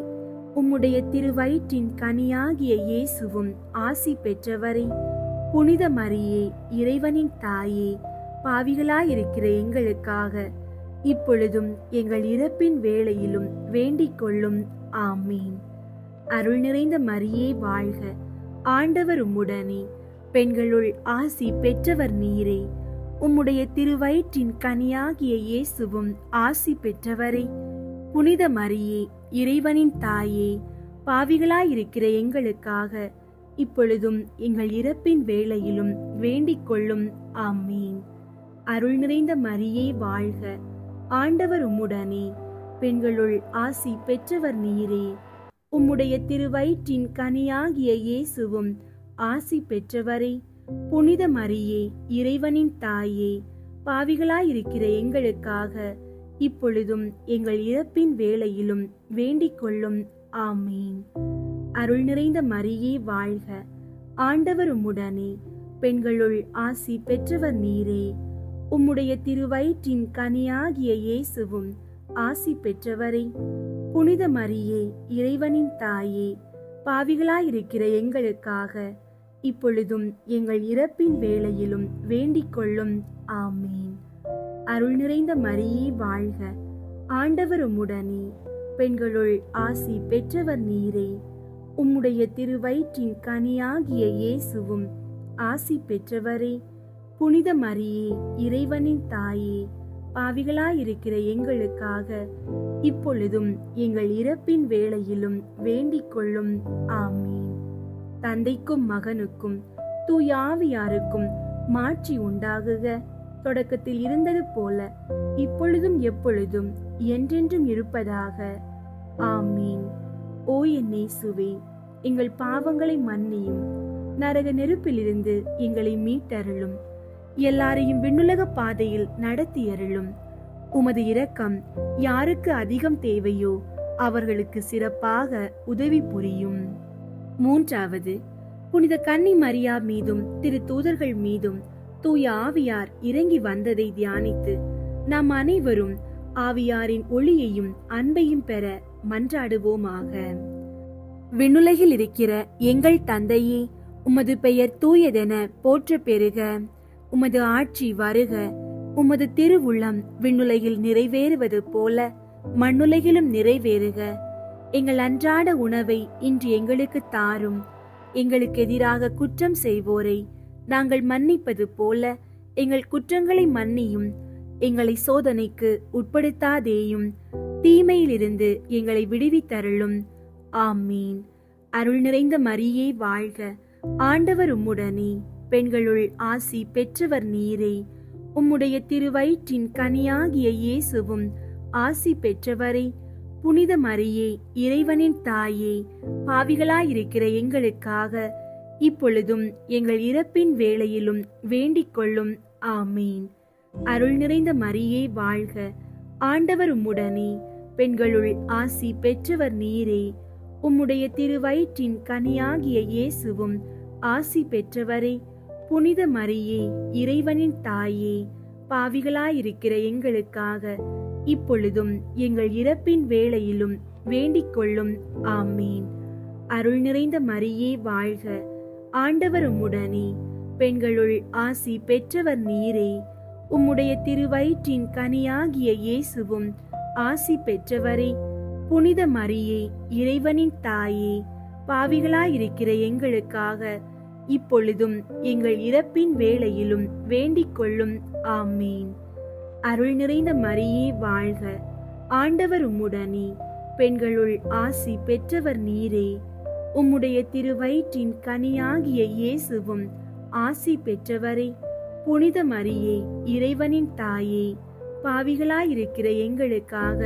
உம்முடைய திருவயிற்றின் கனியாகிய இயேசுவும் ஆசி பெற்றவரே. புனித மரியே, இறைவனின் தாயே, பாவிகளாயிருக்கிற எங்களுக்காக இப்பொழுதும் எங்கள் இறப்பின் வேளையிலும் வேண்டிக் கொள்ளும். ஆமீன். அருள் நிறைந்த மரியே வாழ்க, ஆண்டவர் உம்முடனே, பெண்களுள் ஆசி பெற்றவர் நீரே. உம்முடைய திருவயிற்றின் கனியாகிய இயேசுவும் ஆசி பெற்றவரே. புனித மரியே, இறைவனின் தாயே, பாவிகளாயிருக்கிற எங்களுக்காக இப்பொழுதும் எங்கள் இறப்பின் வேளையிலும் வேண்டிக் கொள்ளும். ஆமீன். அருள் நிறைந்த மரியே வாழ்க, ஆண்டவர் உம்முடனே, பெண்களுள் ஆசி பெற்றவர் நீரே. உம்முடைய திருவயிற்றின் கனியாகிய இயேசுவும் ஆசி பெற்றவரே. புனித மரியே, இறைவனின் தாயே, பாவிகளாயிருக்கிற எங்களுக்காக இப்பொழுதும் எங்கள் இறப்பின் வேளையிலும் வேண்டிக் கொள்ளும். ஆமீன். அருள் நிறைந்த மரியே வாழ்க, ஆண்டவர் உம்முடனே, பெண்களுள் ஆசி பெற்றவர் நீரே. உம்முடைய திருவயிற்றின் கனியாகிய இயேசுவும் ஆசி பெற்றவரே. புனித மரியே, இறைவனின் தாயே, பாவிகளாயிருக்கிற எங்களுக்காக இப்பொழுதும் எங்கள் இறப்பின் வேளையிலும் வேண்டிக் கொள்ளும். ஆமீன். அருள் நிறைந்த மரியே வாழ்க, ஆண்டவர் உம்முடனே, பெண்களுள் ஆசி பெற்றவர் நீரே. உம்முடைய திருவயிற்றின் கனியாகிய இயேசுவும் ஆசி பெற்றவரே. புனித மரியே, இறைவனின் தாயே, பாவிகளாயிருக்கிற எங்களுக்காக இப்பொழுதும் எங்கள் இறப்பின் வேளையிலும் வேண்டிக் கொள்ளும். ஆமீன். தந்தைக்கும் மகனுக்கும் தூய ஆவியாருக்கும் மாட்சி உண்டாகுக. தொடக்கத்தில் இருந்தது போல இப்பொழுதும் எப்பொழுதும் என்றென்றும் இருப்பதாக. ஆமீன். ஓ என் இயேசுவே, எங்கள் பாவங்களை மன்னியும், நரக நெருப்பிலிருந்து எங்களை மீட்டருளும், எல்லாரையும் விண்ணுலக பாதையில் நடத்தியருளும். உமது இரக்கம் யாருக்கு அதிகம் தேவையோ அவர்களுக்கு சிறப்பாக உதவி புரியும். மூன்றாவது, புனித கன்னி மரியா மீதும் திரு தூதர்கள் மீதும் தூய ஆவியார் இறங்கி வந்ததை தியானித்து நாம் அனைவரும் ஆவியாரின் ஒளியையும் அன்பையும் பெற மன்றாடுவோமாக. விண்ணுலகில் இருக்கிற எங்கள் தந்தையே, உமது பெயர் தூயதென போற்ற பெறுக. உமது ஆட்சி வருக. உமது திருவுள்ளம் விண்ணுலகில் நிறைவேறுவது போல மண்ணுலகிலும் நிறைவேறுக. எங்கள் அன்றாட உணவை இன்று எங்களுக்கு தாரும். எங்களுக்கு எதிராக குற்றம் செய்வோரை நாங்கள் மன்னிப்பது போல எங்கள் குற்றங்களை மன்னியும். எங்களை சோதனைக்கு உட்படுத்தாதேயும், தீமையிலிருந்து எங்களை விடுவித்தருளும். ஆமீன். அருள் நிறைந்த மரியே வாழ்க, ஆண்டவர் உம்முடனே, பெண்களுள் ஆசி பெற்றவர் நீரே. உம்முடைய திருவயிற்றின் கனியாகிய இயேசுவும் ஆசி பெற்றவரே. புனித மரியே, இறைவனின் தாயே, பாவிகளாயிருக்கிற எங்களுக்காக இப்பொழுதும் எங்கள் இறப்பின் வேளையிலும் வேண்டிக் கொள்ளும். ஆமீன். அருள் நிறைந்த மரியே வாழ்க, ஆண்டவர் உம்முடனே, பெண்களுள் ஆசி பெற்றவர் நீரே. உம்முடைய திருவயிற்றின் கனியாகிய இயேசுவும் ஆசி பெற்றவரே. புனித மரியே, இறைவனின் தாயே, பாவிகளாயிருக்கிற எங்களுக்காக இப்பொழுதும் எங்கள் இறப்பின் வேளையிலும் வேண்டிக் கொள்ளும். ஆமீன். அருள் நிறைந்த மரியே வாழ்க, ஆண்டவர் உம்முடனே, பெண்களுள் ஆசி பெற்றவர் நீரே. உம்முடைய திருவயிற்றின் கனியாகிய இயேசுவும் ஆசி பெற்றவரே. புனித மரியே, இறைவனின் தாயே, பாவிகளாயிருக்கிற எங்களுக்காக இப்பொழுதும் எங்கள் இறப்பின் வேளையிலும் வேண்டிக் கொள்ளும். ஆமீன். அருள் நிறைந்த மரியே வாழ்க, ஆண்டவர் உம்முடனே, பெண்களுள் ஆசி பெற்றவர் நீரே. உம்முடைய திருவயிற்றின் கனியாகிய இயேசுவும் ஆசி பெற்றவரே. புனித மரியே, இறைவனின் தாயே, பாவிகளாயிருக்கிற எங்களுக்காக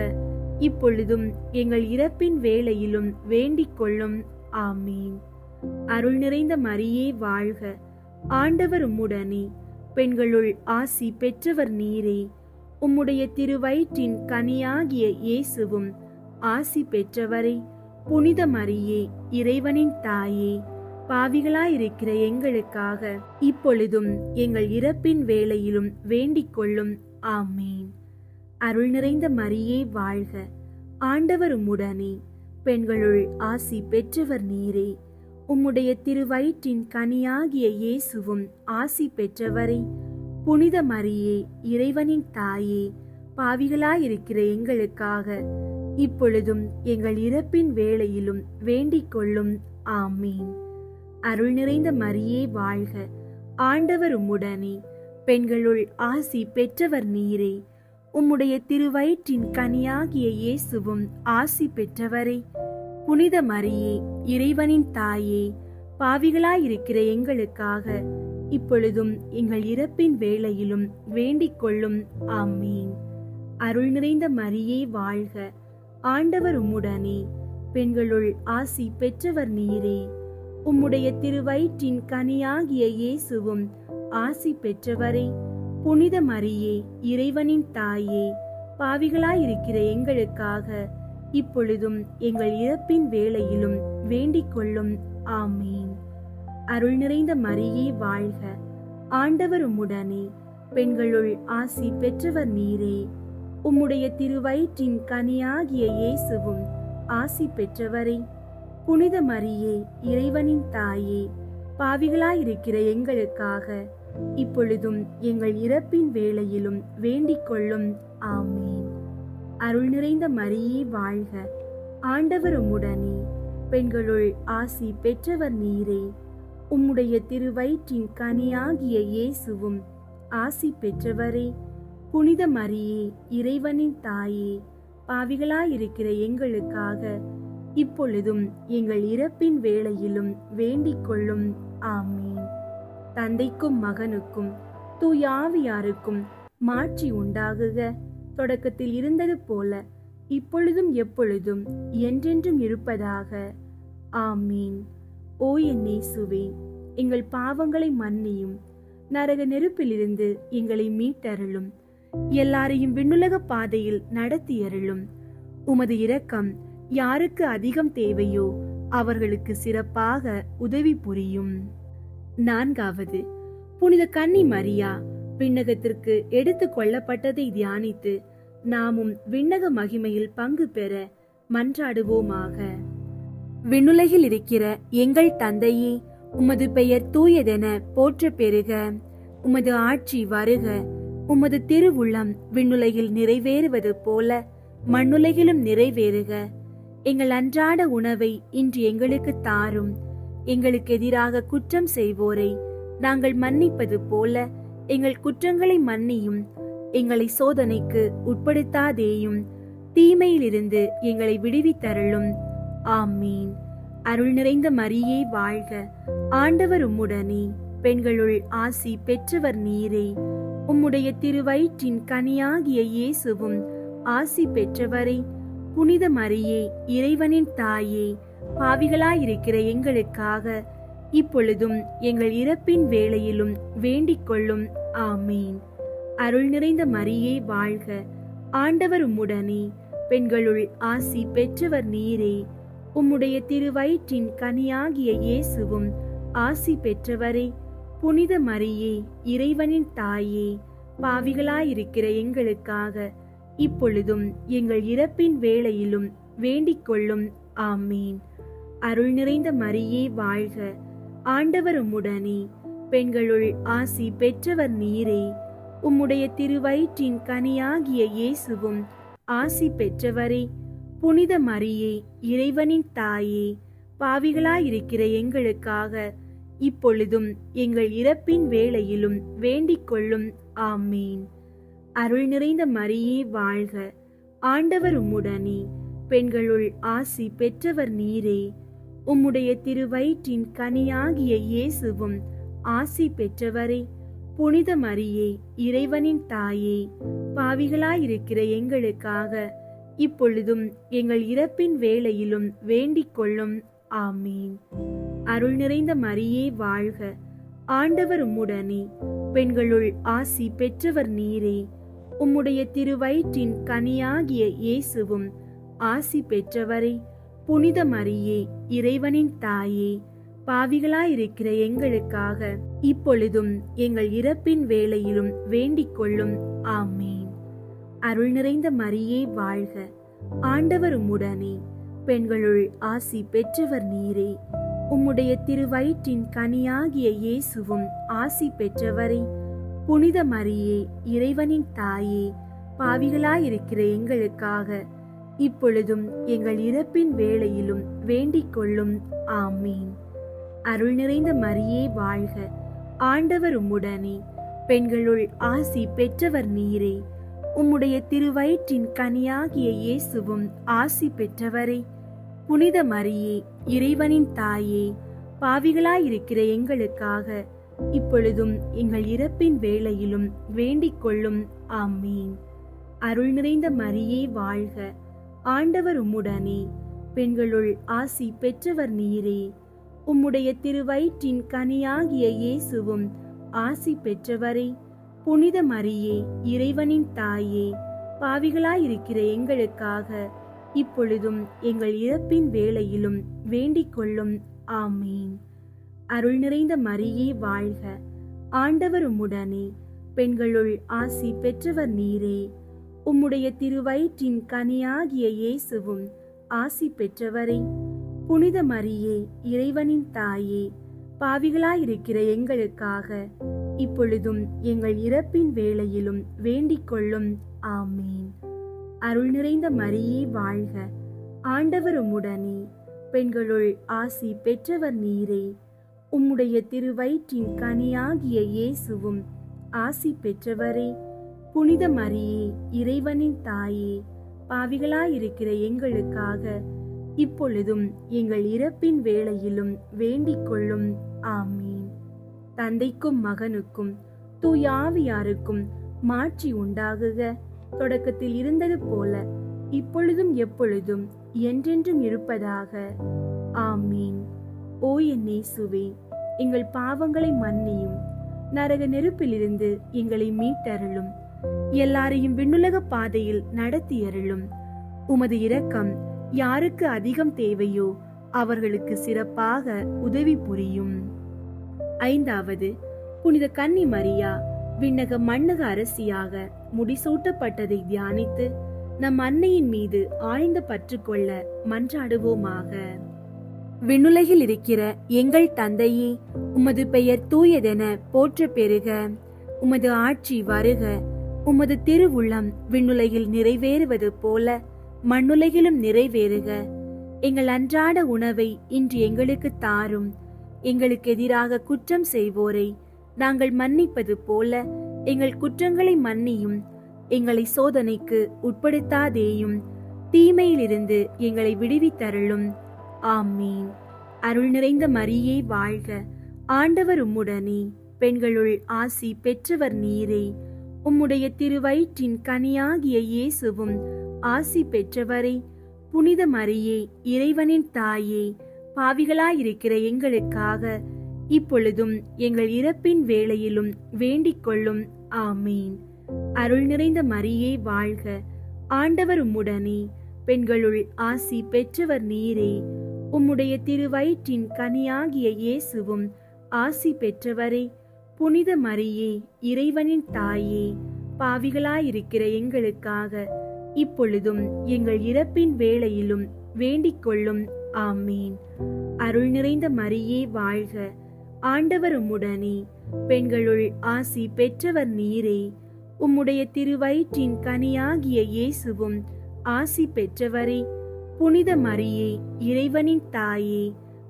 இப்பொழுதும் எங்கள் இறப்பின் வேளையிலும் வேண்டிக் கொள்ளும். ஆமீன். அருள் நிறைந்த மரியே வாழ்க, ஆண்டவர் உம்முடனே, பெண்களுள் ஆசி பெற்றவர் நீரே. உம்முடைய திருவயிற்றின் கனியாகிய இயேசுவும் ஆசி பெற்றவரே. புனித மரியே, இறைவனின் தாயே, பாவிகளாயிருக்கிற எங்களுக்காக இப்பொழுதும் எங்கள் இறப்பின் வேளையிலும் வேண்டிக் கொள்ளும். ஆமீன். அருள் நிறைந்த மரியே வாழ்க, ஆண்டவர் உம்முடனே, பெண்களுள் ஆசி பெற்றவர் நீரே. உம்முடைய திருவயிற்றின் கனியாகிய இயேசுவும் ஆசி பெற்றவரே. புனித மரியே, இறைவனின் தாயே, பாவிகளாயிருக்கிற எங்களுக்காக இப்பொழுதும் எங்கள் இறப்பின் வேளையிலும் வேண்டிக் கொள்ளும். ஆமீன். அருள் நிறைந்த மரியே வாழ்க, ஆண்டவர் உம்முடனே, பெண்களுள் ஆசி பெற்றவர் நீரே. உம்முடைய திருவயிற்றின் கனியாகிய இயேசுவும் ஆசி பெற்றவரே. புனித மரியே, இறைவனின் தாயே, பாவிகளாயிருக்கிற எங்களுக்காக இப்பொழுதும் எங்கள் இறப்பின் வேளையிலும் வேண்டிக் கொள்ளும். ஆமீன். அருள் நிறைந்த மரியே வாழ்க, ஆண்டவர் உம்முடனே, பெண்களுள் ஆசி பெற்றவர் நீரே. உம்முடைய திருவயிற்றின் கனியாகிய இயேசுவும் ஆசி பெற்றவரே. புனித மரியே, இறைவனின் தாயே, பாவிகளாயிருக்கிற எங்களுக்காக இப்பொழுதும் எங்கள் இறப்பின் வேளையிலும் வேண்டிக் கொள்ளும். ஆமீன். அருள் நிறைந்த மரியே வாழ்க, ஆண்டவர் உம்முடனே, பெண்களுள் ஆசி பெற்றவர் நீரே. உம்முடைய திருவயிற்றின் கனியாகிய இயேசுவும் ஆசி பெற்றவரே. புனித மரியே, இறைவனின் தாயே, பாவிகளாயிருக்கிற எங்களுக்காக இப்பொழுதும் எங்கள் இறப்பின் வேளையிலும் வேண்டிக் கொள்ளும். ஆமீன். அருள் நிறைந்த மரியே வாழ்க, ஆண்டவர் உம்முடனே, பெண்களுள் ஆசி பெற்றவர் நீரே. உம்முடைய திருவயிற்றின் கனியாகிய இயேசுவும் ஆசி பெற்றவரே. புனித மரியே, இறைவனின் தாயே, பாவிகளாயிருக்கிற எங்களுக்காக இப்பொழுதும் எங்கள் இறப்பின் வேளையிலும் வேண்டிக் கொள்ளும். ஆமீன். தந்தைக்கும் மகனுக்கும் தூய ஆவியாருக்கும் மாட்சி உண்டாகுக. தொடக்கத்தில் இருந்தது போல இப்பொழுதும் எப்பொழுதும் என்றென்றும் இருப்பதாக. ஆமீன். ஓ என் இயேசுவே, எங்கள் பாவங்களை மன்னியும், நரக நெருப்பிலிருந்து எங்களை மீட்டருளும், எல்லாரையும் விண்ணுலக பாதையில் நடத்தியருளும். உமது இரக்கம் யாருக்கு அதிகம் தேவையோ அவர்களுக்கு சிறப்பாக உதவி புரியும். 4வது, புனித கன்னி மரியா விண்ணகத்திற்கு எடுத்து கொள்ளப்பட்டதை தியானித்து நாமும் விண்ணக மகிமையில் பங்கு பெற மன்றாடுவோமாக. விண்ணுலகில் இருக்கிற எங்கள் தந்தையே, உமது பெயர் தூயதென போற்ற பெறுக. உமது ஆட்சி வருக. உமது திருவுள்ளம் விண்ணுலகில் நிறைவேறுவது போல மண்ணுலகிலும் நிறைவேறுக. எங்கள் அன்றாட உணவை இன்று எங்களுக்கு தாரும். எங்களுக்கு எதிராக குற்றம் செய்வோரை நாங்கள் மன்னிப்பது போல எங்கள் குற்றங்களை மன்னியும். எங்களை சோதனைக்கு உட்படுத்தாதேயும், தீமையிலிருந்து எங்களை விடுவித்தருளும். ஆமீன். அருள் நிறைந்த மரியே வாழ்க, ஆண்டவர் உம்முடனே, பெண்களுள் ஆசி பெற்றவர் நீரே. உம்முடைய திருவயிற்றின் கனியாகிய இயேசுவும் ஆசி பெற்றவரே. புனித மரியே, இறைவனின் தாயே, பாவிகளாயிருக்கிற எங்களுக்காக இப்பொழுதும் எங்கள் இறப்பின் வேளையிலும் வேண்டிக் கொள்ளும். ஆமீன். அருள் நிறைந்த மரியே வாழ்க, ஆண்டவர் உம்முடனே, பெண்களுள் ஆசி பெற்றவர் நீரே. உம்முடைய திருவயிற்றின் கனியாகிய இயேசுவும் ஆசி பெற்றவரே. புனித மரியே, இறைவனின் தாயே, பாவிகளாயிருக்கிற எங்களுக்காக இப்பொழுதும் எங்கள் இறப்பின் வேளையிலும் வேண்டிக் கொள்ளும். ஆமீன். அருள் நிறைந்த மரியே வாழ்க, ஆண்டவர் உம்முடனே, பெண்களுள் ஆசி பெற்றவர் நீரே. உம்முடைய திருவயிற்றின் கனியாகிய இயேசுவும் ஆசி பெற்றவரே. புனித மரியே, இறைவனின் தாயே, பாவிகளாயிருக்கிற எங்களுக்காக இப்பொழுதும் எங்கள் இறப்பின் வேளையிலும் வேண்டிக் கொள்ளும். ஆமீன். அருள் நிறைந்த மரியே வாழ்க, ஆண்டவர் உம்முடனே, பெண்களுள் ஆசி பெற்றவர் நீரே. உம்முடைய திருவயிற்றின் கனியாகிய இயேசுவும் ஆசி பெற்றவரே. புனித மரியே, இறைவனின் தாயே, பாவிகளாயிருக்கிற எங்களுக்காக இப்பொழுதும் எங்கள் இறப்பின் வேளையிலும் வேண்டிக் கொள்ளும். ஆமீன். அருள் நிறைந்த மரியே வாழ்க, ஆண்டவர் உம்முடனே, பெண்களுள் ஆசி பெற்றவர் நீரே. உம்முடைய திருவயிற்றின் கனியாகிய இயேசுவும் ஆசி பெற்றவரே. புனித மரியே, இறைவனின் தாயே, பாவிகளாயிருக்கிற எங்களுக்காக இப்பொழுதும் எங்கள் இறப்பின் வேளையிலும் வேண்டிக் கொள்ளும். ஆமீன். அருள் நிறைந்த மரியே வாழ்க, ஆண்டவர் உம்முடனே, பெண்களுள் ஆசி பெற்றவர் நீரே. உம்முடைய திருவயிற்றின் கனியாகிய இயேசுவும் ஆசி பெற்றவரே. புனித மரியே, இறைவனின் தாயே, பாவிகளாயிருக்கிற எங்களுக்காக இப்பொழுதும் எங்கள் இறப்பின் வேளையிலும் வேண்டிக் கொள்ளும். ஆமீன். அருள் நிறைந்த மரியே வாழ்க, ஆண்டவர் உம்முடனே, பெண்களுள் ஆசி பெற்றவர் நீரே. உம்முடைய திருவயிற்றின் கனியாகிய இயேசுவும் ஆசி பெற்றவரே. புனித மரியே, இறைவனின் தாயே, பாவிகளாயிருக்கிற எங்களுக்காக இப்பொழுதும் எங்கள் இறப்பின் வேளையிலும் வேண்டிக் கொள்ளும். ஆமீன். அருள் நிறைந்த மரியே வாழ்க, ஆண்டவர் உம்முடனே, பெண்களுள் ஆசி பெற்றவர் நீரே. உம்முடைய திருவயிற்றின் கனியாகிய இயேசுவும் ஆசி பெற்றவரே. புனித மரியே, இறைவனின் தாயே, பாவிகளாயிருக்கிற எங்களுக்காக இப்பொழுதும் எங்கள் இறப்பின் வேளையிலும் வேண்டிக் கொள்ளும். ஆமீன். அருள் நிறைந்த மரியே வாழ்க, ஆண்டவர் உம்முடனே, பெண்களுள் ஆசி பெற்றவர் நீரே. உம்முடைய திருவயிற்றின் கனியாகிய இயேசுவும் ஆசி பெற்றவரே. புனித மரியே, இறைவனின் தாயே, பாவிகளாயிருக்கிற எங்களுக்காக இப்பொழுதும் எங்கள் இறப்பின் வேளையிலும் வேண்டிக் கொள்ளும். ஆமீன். அருள் நிறைந்த மரியே வாழ்க, ஆண்டவர் உம்முடனே, பெண்களுள் ஆசி பெற்றவர் நீரே. உம்முடைய திருவயிற்றின் கனியாகிய இயேசுவும் ஆசி பெற்றவரே. புனித மரியே, இறைவனின் தாயே, பாவிகளாயிருக்கிற எங்களுக்காக இப்பொழுதும் எங்கள் இறப்பின் வேளையிலும் வேண்டிக் கொள்ளும். ஆமீன். தந்தைக்கும் மகனுக்கும் தூய ஆவியாருக்கும் மாட்சி உண்டாகுக. தொடக்கத்தில் இருந்தது போல இப்பொழுதும் எப்பொழுதும் என்றென்றும் இருப்பதாக. ஆமீன். ஓ என் இயேசுவே, எங்கள் பாவங்களை மன்னியும், நரக நெருப்பிலிருந்து எங்களை மீட்டருளும், எல்லாரையும் விண்ணுலக பாதையில் நடத்தியருளும். உமது இரக்கம் யாருக்கு அதிகம் தேவையோ அவர்களுக்கு சிறப்பாக உதவி புரியும். ஐந்தாவது, புனித கன்னி மரியா விண்ணக மண்ணக அரசியாக முடிசூட்டப்பட்டதை தியானித்து நம் அன்னையின் மீது ஆழ்ந்த பற்று கொள்ள மன்றாடுவோமாக. விண்ணுலகில் இருக்கிற எங்கள் தந்தையே, உமது பெயர் தூயதென போற்ற பெறுக. உமது ஆட்சி வருக. உமது திருவுள்ளம் விண்ணுலகில் நிறைவேறுவது போல மண்ணுலகிலும் நிறைவேறுக. எங்கள் அன்றாட உணவை இன்று எங்களுக்கு தாரும். எங்களுக்கு எதிராக குற்றம் செய்வோரை நாங்கள் மன்னிப்பது போல எங்கள் குற்றங்களை மன்னியும். எங்களை சோதனைக்கு உட்படுத்தாதேயும், தீமையிலிருந்து எங்களை விடுவித்தருளும். ஆமீன். அருள் நிறைந்த மரியே வாழ்க, ஆண்டவர் உம்முடனே, பெண்களுள் ஆசி பெற்றவர் நீரே. உம்முடைய திருவயிற்றின் கனியாகிய இயேசுவும் ஆசி பெற்றவரே. புனித மரியே, இறைவனின் தாயே, பாவிகளாயிருக்கிற எங்களுக்காக இப்பொழுதும் எங்கள் இறப்பின் வேளையிலும் வேண்டிக் கொள்ளும். ஆமீன். அருள் நிறைந்த மரியே வாழ்க, ஆண்டவர் உம்முடனே, பெண்களுள் ஆசி பெற்றவர் நீரே. உம்முடைய திருவயிற்றின் கனியாகிய இயேசுவும் ஆசி பெற்றவரே. புனித மரியே, இறைவனின் தாயே, பாவிகளாயிருக்கிற எங்களுக்காக இப்பொழுதும் எங்கள் இறப்பின் வேளையிலும் வேண்டிக் கொள்ளும். ஆமீன். அருள் நிறைந்த மரியே வாழ்க, ஆண்டவர் உம்முடனே, பெண்களுள் ஆசி பெற்றவர் நீரே. உம்முடைய திருவயிற்றின் கனியாகிய இயேசுவும் ஆசி பெற்றவரே. புனித மரியே, இறைவனின் தாயே,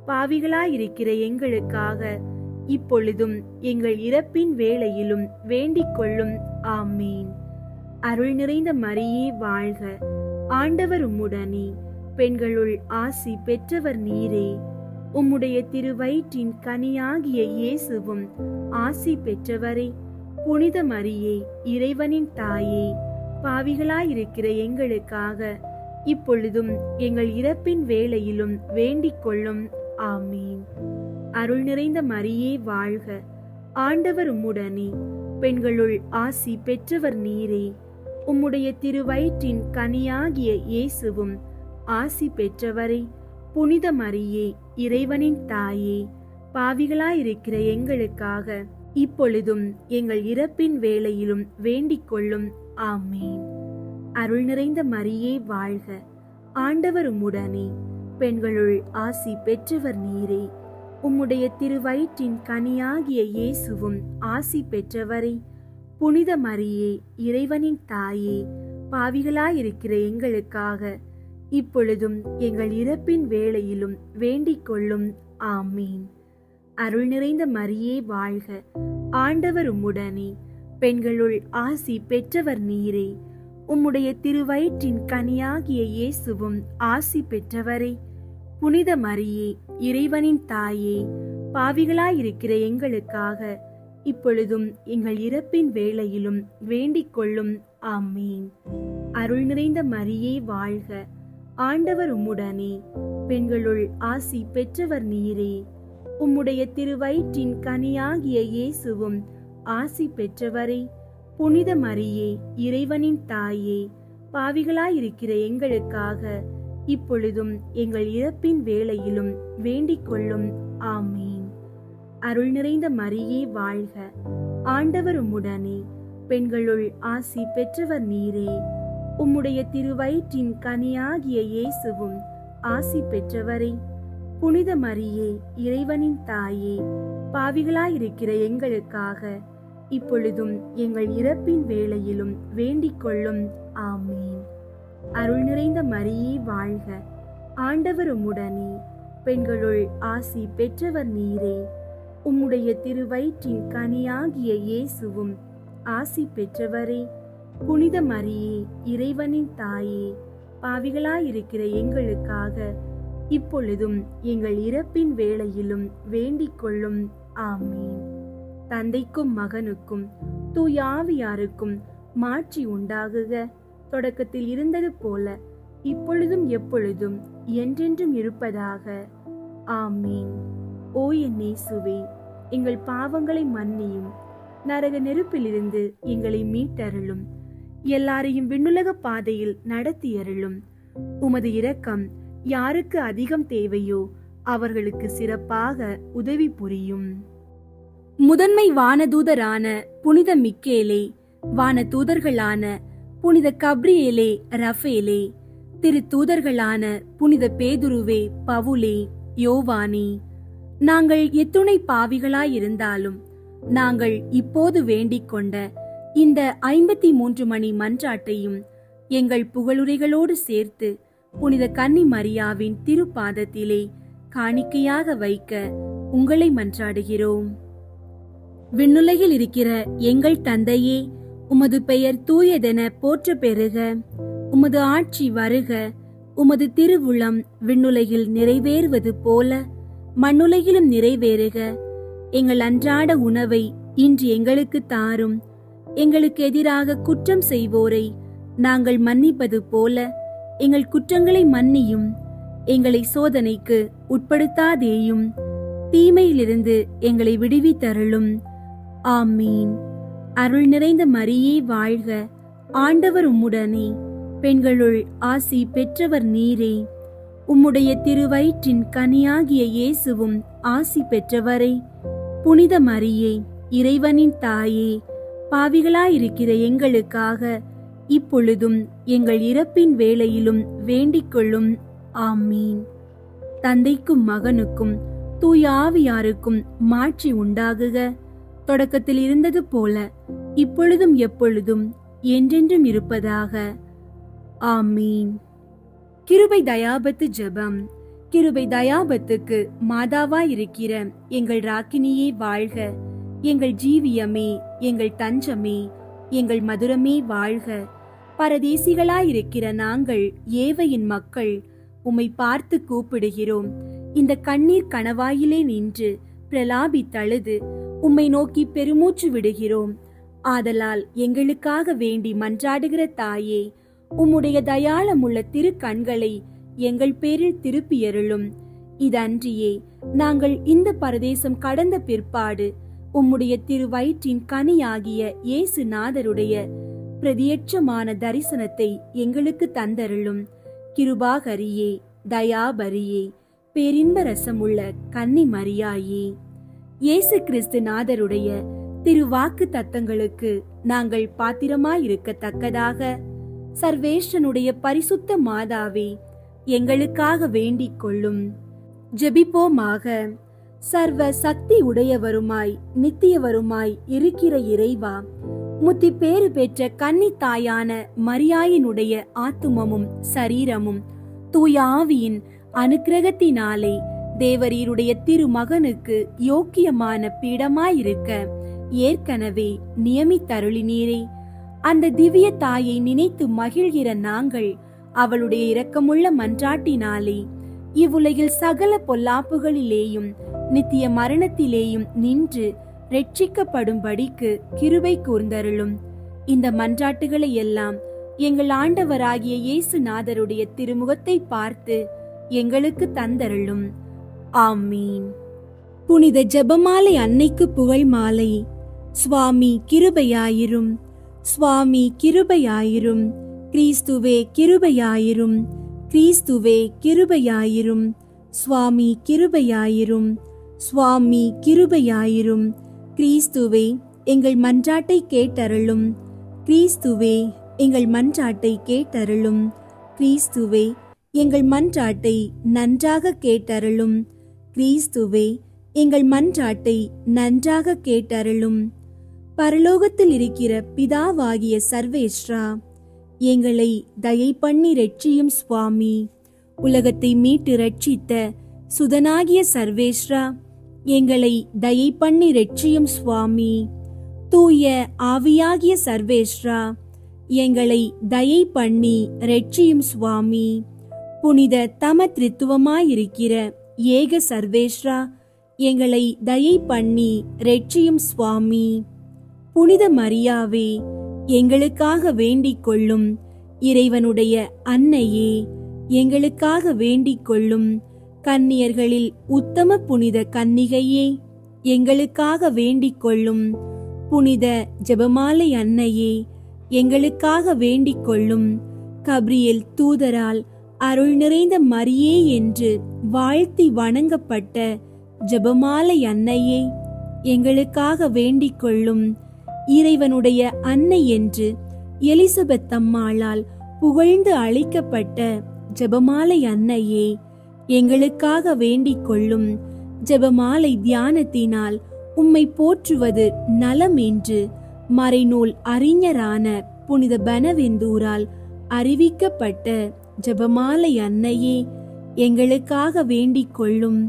பாவிகளாயிருக்கிற எங்களுக்காக இப்பொழுதும் எங்கள் இறப்பின் வேளையிலும் வேண்டிக் கொள்ளும். ஆமீன். அருள் நிறைந்த மரியே வாழ்க, ஆண்டவர் உம்முடனே, பெண்களுள் ஆசி பெற்றவர் நீரே. உம்முடைய திருவயிற்றின் கனியாகிய இயேசுவும் ஆசி பெற்றவரே. புனித மரியே, இறைவனின் தாயே, பாவிகளாயிருக்கிற எங்களுக்காக இப்பொழுதும் எங்கள் இறப்பின் வேளையிலும் வேண்டிக் கொள்ளும். ஆமீன். அருள் நிறைந்த மரியே வாழ்க, ஆண்டவர் உம்முடனே, பெண்களுள் ஆசி பெற்றவர் நீரே. உம்முடைய திருவயிற்றின் கனியாகிய இயேசுவும் ஆசி பெற்றவரே. புனித மரியே, இறைவனின் தாயே, பாவிகளாயிருக்கிற எங்களுக்காக இப்பொழுதும் எங்கள் இறப்பின் வேளையிலும் வேண்டிக் கொள்ளும். ஆமீன். அருள் நிறைந்த மரியே வாழ்க, ஆண்டவர் உம்முடனே, பெண்களுள் ஆசி பெற்றவர் நீரே. உம்முடைய திருவயிற்றின் கனியாகிய இயேசுவும் ஆசி பெற்றவரே. புனித மரியே, இறைவனின் தாயே, பாவிகளாயிருக்கிற எங்களுக்காக இப்பொழுதும் எங்கள் இறப்பின் வேளையிலும் வேண்டிக் கொள்ளும். ஆமீன். அருள் நிறைந்த மரியே வாழ்க, ஆண்டவர் உம்முடனே, பெண்களுள் ஆசி பெற்றவர் நீரே. உம்முடைய திருவயிற்றின் கனியாகிய இயேசுவும் ஆசி பெற்றவரே. புனித மரியே, இறைவனின் தாயே, பாவிகளாயிருக்கிற எங்களுக்காக இப்பொழுதும் எங்கள் இறப்பின் வேளையிலும் வேண்டிக் கொள்ளும். ஆமீன். அருள் நிறைந்த மரியே வாழ்க, ஆண்டவர் உம்முடனே, பெண்களுள் ஆசி பெற்றவர் நீரே. உம்முடைய திருவயிற்றின் கனியாகிய இயேசுவும் ஆசி பெற்றவரே. புனித மரியே, இறைவனின் தாயே, பாவிகளாயிருக்கிற எங்களுக்காக இப்பொழுதும் எங்கள் இறப்பின் வேளையிலும் வேண்டிக் கொள்ளும். ஆமீன். அருள் நிறைந்த மரியே வாழ்க, ஆண்டவர் உம்முடனே, பெண்களுள் ஆசி பெற்றவர் நீரே. உம்முடைய திருவயிற்றின் கனியாகிய இயேசுவும் ஆசி பெற்றவரே. புனித மரியே, இறைவனின் தாயே, பாவிகளாயிருக்கிற எங்களுக்காக இப்பொழுதும் எங்கள் இறப்பின் வேளையிலும் வேண்டிக் கொள்ளும். ஆமீன். அருள் நிறைந்த மரியே வாழ்க, ஆண்டவர் உம்முடனே, பெண்களுள் ஆசி பெற்றவர் நீரே. உம்முடைய திருவயிற்றின் கனியாகிய இயேசுவும் ஆசி பெற்றவரே. புனித மரியே, இறைவனின் தாயே, பாவிகளாயிருக்கிற எங்களுக்காக இப்பொழுதும் எங்கள் இறப்பின் வேளையிலும் வேண்டிக் கொள்ளும். ஆமீன். தந்தைக்கும் மகனுக்கும் தூய ஆவியாருக்கும் மாட்சி உண்டாகுக. தொடக்கத்தில் இருந்தது போல இப்பொழுதும் எப்பொழுதும் என்றென்றும் இருப்பதாக. ஆமீன். ஓ என் இயேசுவே, எங்கள் பாவங்களை மன்னியும், நரக நெருப்பிலிருந்து எங்களை மீட்டருளும், எல்லாரையும் விண்ணுலக பாதையில் நடத்தியருளும். உமது இரக்கம் யாருக்கு அதிகம் தேவையோ அவர்களுக்கு சிறப்பாக உதவி புரியும். முதன்மை வானதூதரான புனித மிக்கேலே, வானதூதர்களான புனித கப்ரியேலே, ரஃபேலே, திருத்தூதர்களான புனித பேதுருவே, பவுலே, யோவானே, நாங்கள் எத்துணை பாவிகளாயிருந்தாலும் நாங்கள் இப்போது வேண்டிக் கொண்ட இந்த 53 மணி மன்றாட்டையும் எங்கள் புகழுரைகளோடு சேர்த்து புனித கன்னி மரியாவின் திருப்பாதத்திலே காணிக்கையாக வைக்க உங்களை மன்றாடுகிறோம். விண்ணுலகில் இருக்கிற எங்கள் தந்தையே, உமது பெயர் தூயதென போற்ற பெறுக. உமது ஆட்சி வருக. உமது திருவுளம் விண்ணுலகில் நிறைவேறுவது போல மண்ணுலகிலும் நிறைவேறுக. எங்கள் அன்றாட உணவை இன்று எங்களுக்கு தாரும். எங்களுக்கு எதிராக குற்றம் செய்வோரை நாங்கள் மன்னிப்பது போல எங்கள் குற்றங்களை மன்னியும். எங்களை சோதனைக்கு உட்படுத்தாதேயும், தீமையிலிருந்து எங்களை விடுவித்தருளும். ஆமீன். அருள் நிறைந்த மரியே வாழ்க, ஆண்டவர் உம்முடனே, பெண்களுள் ஆசி பெற்றவர் நீரே. உம்முடைய திருவயிற்றின் கனியாகிய இயேசுவும் ஆசி பெற்றவரே. புனித மரியே, இறைவனின் தாயே, பாவிகளாயிருக்கிற எங்களுக்காக இப்பொழுதும் எங்கள் இறப்பின் வேளையிலும் வேண்டிக் கொள்ளும். ஆமீன். தந்தைக்கும் மகனுக்கும் தூய ஆவியாருக்கும் மாட்சி உண்டாகுக. தொடக்கத்தில் இருந்தது போல இப்பொழுதும் எப்பொழுதும் என்றென்றும் இருப்பதாக. ஆமீன். கிருபை தயாபத்து ஜெபம். கிருபை தயாபத்துக்கு மாதாவாயிருக்கிற எங்கள் ராக்கினியே வாழ்க. எங்கள் ஜீவியமே, எங்கள் தஞ்சமே, எங்கள் மதுரமே வாழ்க. பரதேசிகளாயிருக்கிற நாங்கள் ஏவையின் மக்கள் உம்மை பார்த்து கூப்பிடுகிறோம். இந்த கண்ணீர் கணவாயிலே நின்று பிரலாபித்தழுது உம்மை நோக்கி பெருமூச்சு விடுகிறோம். ஆதலால் எங்களுக்காக வேண்டி மன்றாடுகிற தாயே, உம்முடைய தயாளமுள்ள திருக்கண்களை எங்கள் பேரில் திருப்பியருளும். இதன்றியே நாங்கள் இந்த பரதேசம் கடந்த பிற்பாடு உம்முடைய திருவயிற்றின் கனியாகிய இயேசுநாதருடைய பிரதியட்சமான தரிசனத்தை எங்களுக்கு தந்தருளும். கிருபாகரியே, தயாபரியே, பேரின்ப ரசமுள்ள கன்னி மரியாயே, இயேசு கிறிஸ்து நாதருடைய திருவாக்கு தத்தங்களுக்கு நாங்கள் பாத்திரமாயிருக்கத்தக்கதாக சர்வேஷனுடைய பரிசுத்த மாதாவே, எங்களுக்காக வேண்டிக் கொள்ளும். ஜெபிப்போமாக. சர்வ சக்தி உடையவருமாய் நித்தியவருமாய் இருக்கிற இறைவா, முத்தி பேறு பெற்ற கன்னி தாயான மரியாயினுடைய ஆத்துமமும் சரீரமும் தூய ஆவியின் அனுக்கிரகத்தினாலே தேவரீருடைய திருமகனுக்கு யோக்கியமான பீடமாயிருக்க ஏற்கனவே நியமித்தருளினீரே. அந்த திவ்ய தாயை நினைத்து மகிழ்கிற நாங்கள் அவளுடைய இரக்கமுள்ள மன்றாட்டினாலே இவ்வுலகில் சகல பொல்லாப்புகளிலேயும் நித்திய மரணத்திலேயும் நின்று ரட்சிக்கப்படும்படிக்கு கிருபை கூர்ந்தருளும். இந்த மன்றாட்டுகளை எல்லாம் எங்கள் ஆண்டவராகிய இயேசுநாதருடைய திருமுகத்தை பார்த்து எங்களுக்கு தந்தருளும். ஆமீன். புனித ஜெபமாலை அன்னைக்கு புகழ் மாலை. சுவாமி கிருபையாயிரும், சுவாமி கிருபையாயிரும், கிறிஸ்துவே கிருபையாயிரும், கிறிஸ்துவே கிருபையாயிரும், சுவாமி கிருபையாயிரும், சுவாமி கிருபையாயிரும். கிறிஸ்துவே எங்கள் மன்றாட்டை கேட்டருளும், கிறிஸ்துவே எங்கள் மன்றாட்டை கேட்டருளும், கிறிஸ்துவே எங்கள் மன்றாட்டை நன்றாக கேட்டருளும், கிறிஸ்துவே எங்கள் மன்றாட்டை நன்றாக கேட்டருளும். பரலோகத்தில் இருக்கிற பிதாவாகிய சர்வேஸ்வரா, எங்களை தயை பண்ணி ரட்சியும் சுவாமி. உலகத்தை மீட்டு ரட்சித்த சுதனாகிய சர்வேஸ்வரா, எங்களை தயை பண்ணி ரட்சியும் சுவாமி. தூய ஆவியாகிய சர்வேஸ்வரா, எங்களை தயை பண்ணி ரட்சியும் சுவாமி. புனித தமத்ரித்துவமாயிருக்கிற ஏக சர்வேஸ்வரா, எங்களை தயை பண்ணி ரட்சியும் சுவாமி. புனித மரியாவே, எங்களுக்காக வேண்டிக் கொள்ளும். இறைவனுடைய அன்னையே, எங்களுக்காக வேண்டிக் கொள்ளும். கன்னியர்களில் உத்தம புனித கன்னிகையே, எங்களுக்காக வேண்டிக் கொள்ளும். புனித ஜெபமாலை அன்னையே, எங்களுக்காக வேண்டிக் கொள்ளும். கப்ரியேல் தூதரால் அருள் நிறைந்த மரியே என்று வாழ்த்தி வணங்கப்பட்ட ஜெபமாலை அன்னையே, எங்களுக்காக வேண்டிக் கொள்ளும். இறைவனுடைய அன்னை என்று எலிசபெத் அம்மாளால் புகழ்ந்து அழைக்கப்பட்ட ஜெபமாலை அன்னையே, எங்களுக்காக வேண்டிக் கொள்ளும். ஜெபமாலை தியானத்தினால் உம்மை போற்றுவது நலம் என்று மறைநூல் அறிஞரான புனித பெனவெந்தூரால் அறிவிக்கப்பட்ட ஜெபமாலை அன்னையே, எங்களுக்காக வேண்டிக் கொள்ளும்.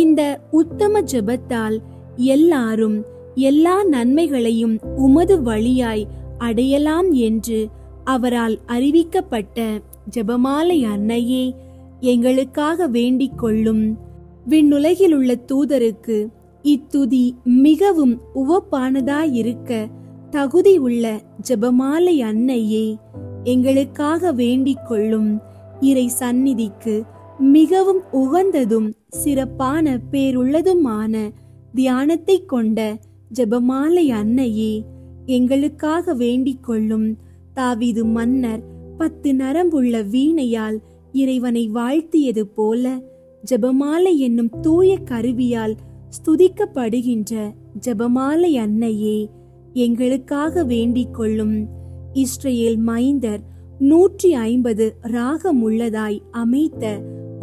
இந்த உத்தம ஜெபத்தால் எல்லாரும் எல்லா நன்மைகளையும் உமது வழியாய் அடையலாம் என்று அவரால் அறிவிக்கப்பட்ட ஜெபமாலை அன்னையே, எங்களுக்காக வேண்டிக் கொள்ளும். விண்ணுலகில் உள்ள தூதருக்கு இத்துதி மிகவும் உவப்பானதாயிருக்க தகுதி உள்ள ஜெபமாலை அன்னையே, எங்களுக்காக வேண்டிக் கொள்ளும். இறை சந்நிதிக்கு மிகவும் உகந்ததும் சிறப்பான பேருள்ளதுமான தியானத்தை கொண்ட ஜெபமாலை அன்னையே, எங்களுக்காக வேண்டிக் கொள்ளும். தாவீது மன்னர் 10 நரம்புள்ள வீணையால் இறைவனை வாழ்த்தியது போல ஜெபமாலை என்னும் தூய கருவியால் ஸ்துதிக்கப்படுகின்ற ஜெபமாலை அன்னையே, எங்களுக்காக வேண்டிக் கொள்ளும். இஸ்ரேல் மைந்தர் 150 ராகம் உள்ளதாய் அமைத்த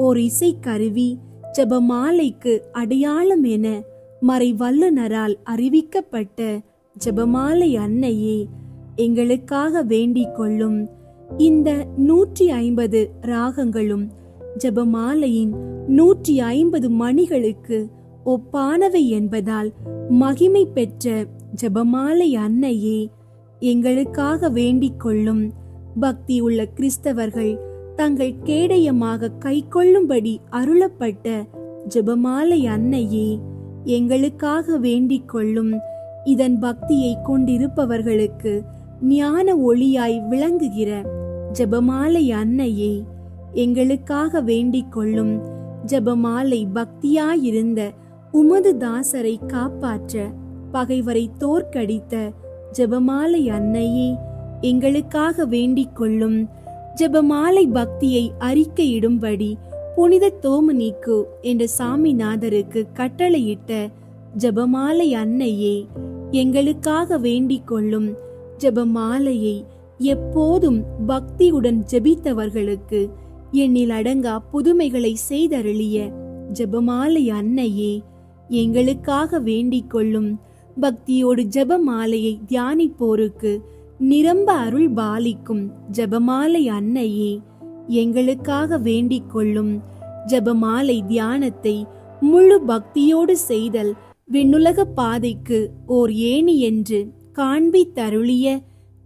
ஓர் இசைக்கருவி ஜெபமாலைக்கு அடையாளம் என மறை வல்லுனரால் அறிவிக்கப்பட்ட ஜெபமாலை அன்னையே, எங்களுக்காக வேண்டிக் கொள்ளும். இந்த 150 ராகங்களும் ஜெபமாலையின் 150 மணிகளுக்கு ஒப்பானவை என்பதால் மகிமை பெற்ற ஜெபமாலை அன்னையே, எங்களுக்காக வேண்டிக் கொள்ளும். பக்தி உள்ள கிறிஸ்தவர்கள் தங்கள் கேடயமாக கைக்கொள்ளும்படி அருளப்பட்ட ஜெபமாலை அன்னையே, எங்களுக்காக வேண்டிக் கொள்ளும். இதன் பக்தியை கொண்டிருப்பவர்களுக்கு ஞான ஒளியாய் விளங்குகிற ஜெபமாலை அன்னையே, எங்களுக்காக வேண்டிக் கொள்ளும். ஜெபமாலை பக்தியாயிருந்த உமது தாசரை காப்பாற்ற பகைவரை தோற்கடித்த ஜெபமாலை அன்னையே, எங்களுக்காக வேண்டிக் கொள்ளும். ஜெபமாலை பக்தியை அறிக்கையிடும்படி புனித தோமனிக்கு என்ற சாமிநாதருக்கு கட்டளையிட்ட ஜெபமாலை அன்னையே, எங்களுக்காக வேண்டிக் கொள்ளும். ஜெபமாலையை எப்போதும் பக்தியுடன் ஜெபித்தவர்களுக்கு எண்ணில் அடங்கா புதுமைகளை செய்தருளிய ஜெபமாலை அன்னையே, எங்களுக்காக வேண்டிக் கொள்ளும். பக்தியோடு ஜெபமாலையை தியானிப்போருக்கு நிரம்ப அருள் பாலிக்கும் ஜெபமாலை அன்னையே, எங்களுக்காக வேண்டிக் கொள்ளும். ஜெபமாலை தியானத்தை முழு பக்தியோடு செய்தல் விண்ணுலக பாதைக்கு ஓர் ஏணி என்று காண்பித்தருளிய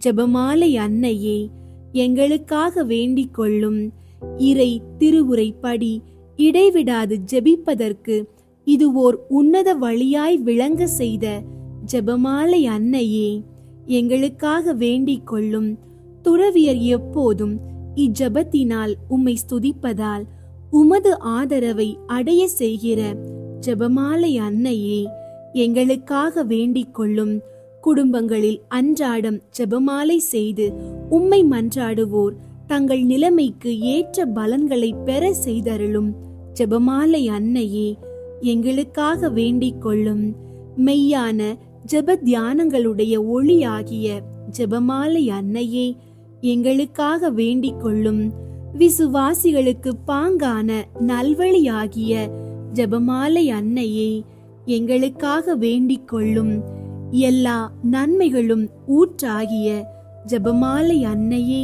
ஜெபமாலை அன்னையே, எங்களுக்காக வேண்டிக் கொள்ளும். இறை திருவுரைப்படி இடைவிடாது ஜெபிப்பதற்கு இது ஓர் உன்னத வழியாய் விளங்க செய்த ஜெபமாலை அன்னையே, எங்களுக்காக வேண்டிக் கொள்ளும். துறவியர் எப்போதும் இஜெபத்தினால் உம்மை ஸ்துதிப்பதால் உமது ஆதரவை அடைய செய்கிற ஜெபமாலை அன்னையே, எங்களுக்காக வேண்டிக் கொள்ளும். குடும்பங்களில் அன்றாடம் ஜெபமாலை செய்து உம்மை மன்றாடுவோர் தங்கள் நிலைமைக்கு ஏற்ற பலன்களை பெற செய்தருளும் ஜெபமாலை அன்னையே, எங்களுக்காக வேண்டிக் கொள்ளும். மெய்யான ஜெப தியானங்களுடைய ஒளியாகிய ஜெபமாலை அன்னையே, எங்களுக்காக வேண்டிக் கொள்ளும். விசுவாசிகளுக்கு பாங்கான நல்வழியாகிய ஜெபமாலை அன்னையே, எங்களுக்காக வேண்டிக் கொள்ளும். எல்லா நன்மைகளும் ஊற்றாகிய ஜெபமாலை அன்னையே,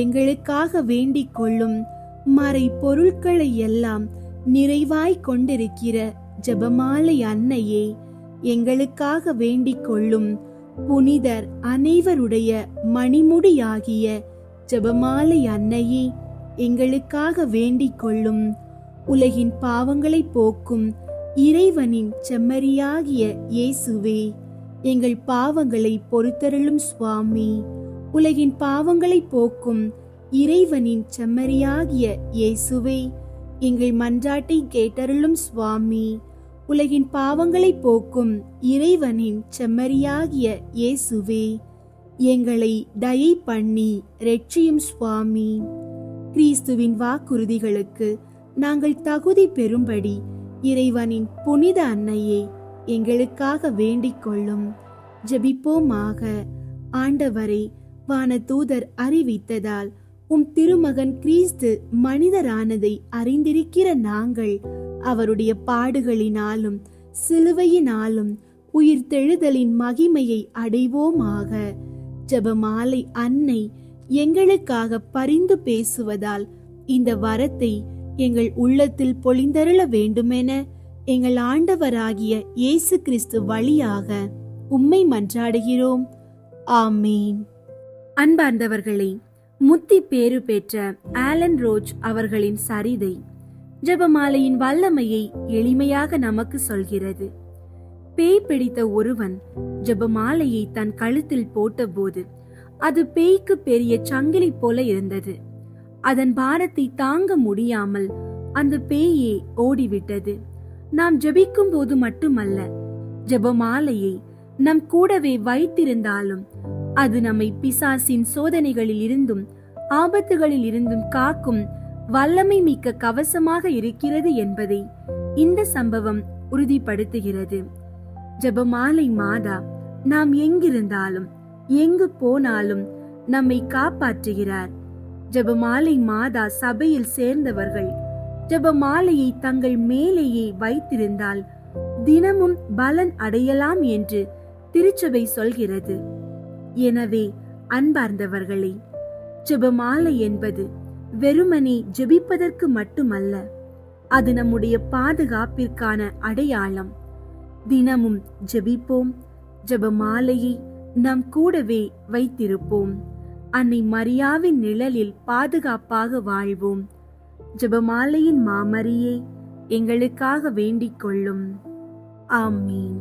எங்களுக்காக வேண்டிக் கொள்ளும். மறை பொருட்களை எல்லாம் நிறைவாய் கொண்டிருக்கிற ஜெபமாலை அன்னையே, எங்களுக்காக வேண்டிக் கொள்ளும். புனிதர் அனைவருடைய மணிமுடியாகிய ஜெபமாலை அன்னையே, எங்களுக்காக வேண்டிக் கொள்ளும். உலகின் பாவங்களை போக்கும் இறைவனின் செம்மறியாகிய இயேசுவே, எங்கள் பாவங்களை பொறுத்தருளும் சுவாமி. உலகின் பாவங்களை போக்கும் இறைவனின் செம்மறியாகிய இயேசுவே, எங்கள் மன்றாட்டை கேட்டருளும் சுவாமி. உலகின் பாவங்களை போக்கும் இறைவனின் செம்மறியாகிய இயேசுவே, எங்களை தயை பண்ணி இரட்சியும் சுவாமி. கிறிஸ்துவின் வாக்குறுதிகளுக்கு நாங்கள் தகுதி பெறும்படி இறைவனின் புனித அன்னையே, எங்களுக்காக வேண்டிக் கொள்ளும். ஜெபிப்போமாக. ஆண்டவரே, வானதூதர் அறிவித்ததால் உம் திருமகன் கிறிஸ்து மனிதரானதை அறிந்திருக்கிற நாங்கள் அவருடைய பாடுகளினாலும் சிலுவையினாலும் உயிர்த்தெழுதலின் மகிமையை அடைவோமாக. ஜெபமாலை அன்னை எங்களுக்காக பரிந்து பேசுவதால் இந்த வரத்தை எங்கள் உள்ளத்தில் பொழிந்தருள வேண்டுமென எங்கள் ஆண்டவராகிய இயேசு கிறிஸ்து வழியாக உம்மை மன்றாடுகிறோம். ஆமேன். அன்பார்ந்தவர்களே, முத்தி பேறு பெற்ற ஆலன் ரோச் அவர்களின் சரிதை ஜெபமாலையின் வல்லமையை எளிமையாக நமக்கு சொல்கிறது. பேய் பிடித்த ஒருவன் ஜெபமாலையை தன் கழுத்தில் போட்டபோது அது பேய்க்கு பெரிய சங்கிலி போல இருந்தது. அதன் பாரத்தை தாங்க முடியாமல் அந்த பேயே ஓடிவிட்டது. நாம் ஜெபிக்கும் போது மட்டுமல்ல, ஜெபமாலையை நம் கூடவே வைத்திருந்தாலும் அது நம்மை பிசாசின் சோதனைகளில் இருந்தும் ஆபத்துகளில் இருந்தும் காக்கும் வல்லமை மிக்க கவசமாக இருக்கிறது என்பதை இந்த சம்பவம் உறுதிப்படுத்துகிறது. ஜெபமாலை மாதா நாம் எங்கிருந்தாலும் எங்கு போனாலும் நம்மை காப்பாற்றுகிறார். ஜெபமாலை மாதா சபையில் சேர்ந்தவர்கள் ஜெபமாலையை தங்கள் மேலேயே வைத்திருந்தால் தினமும் பலன் அடையலாம் என்று திருச்சபை சொல்கிறது. எனவே அன்பார்ந்தவர்களே, ஜெபமாலை என்பது வெறுமனே ஜெபிப்பதற்கு மட்டுமல்ல, அது நம்முடைய பாதுகாப்பிற்கான அடையாளம். தினமும் ஜெபிப்போம். ஜெபமாலையை நம் கூடவே வைத்திருப்போம். அன்னை மரியாவின் நிழலில் பாதுகாப்பாக வாழ்வோம். ஜெபமாலையின் மாமரியே, எங்களுக்காக வேண்டிக் கொள்ளும். ஆமீன்.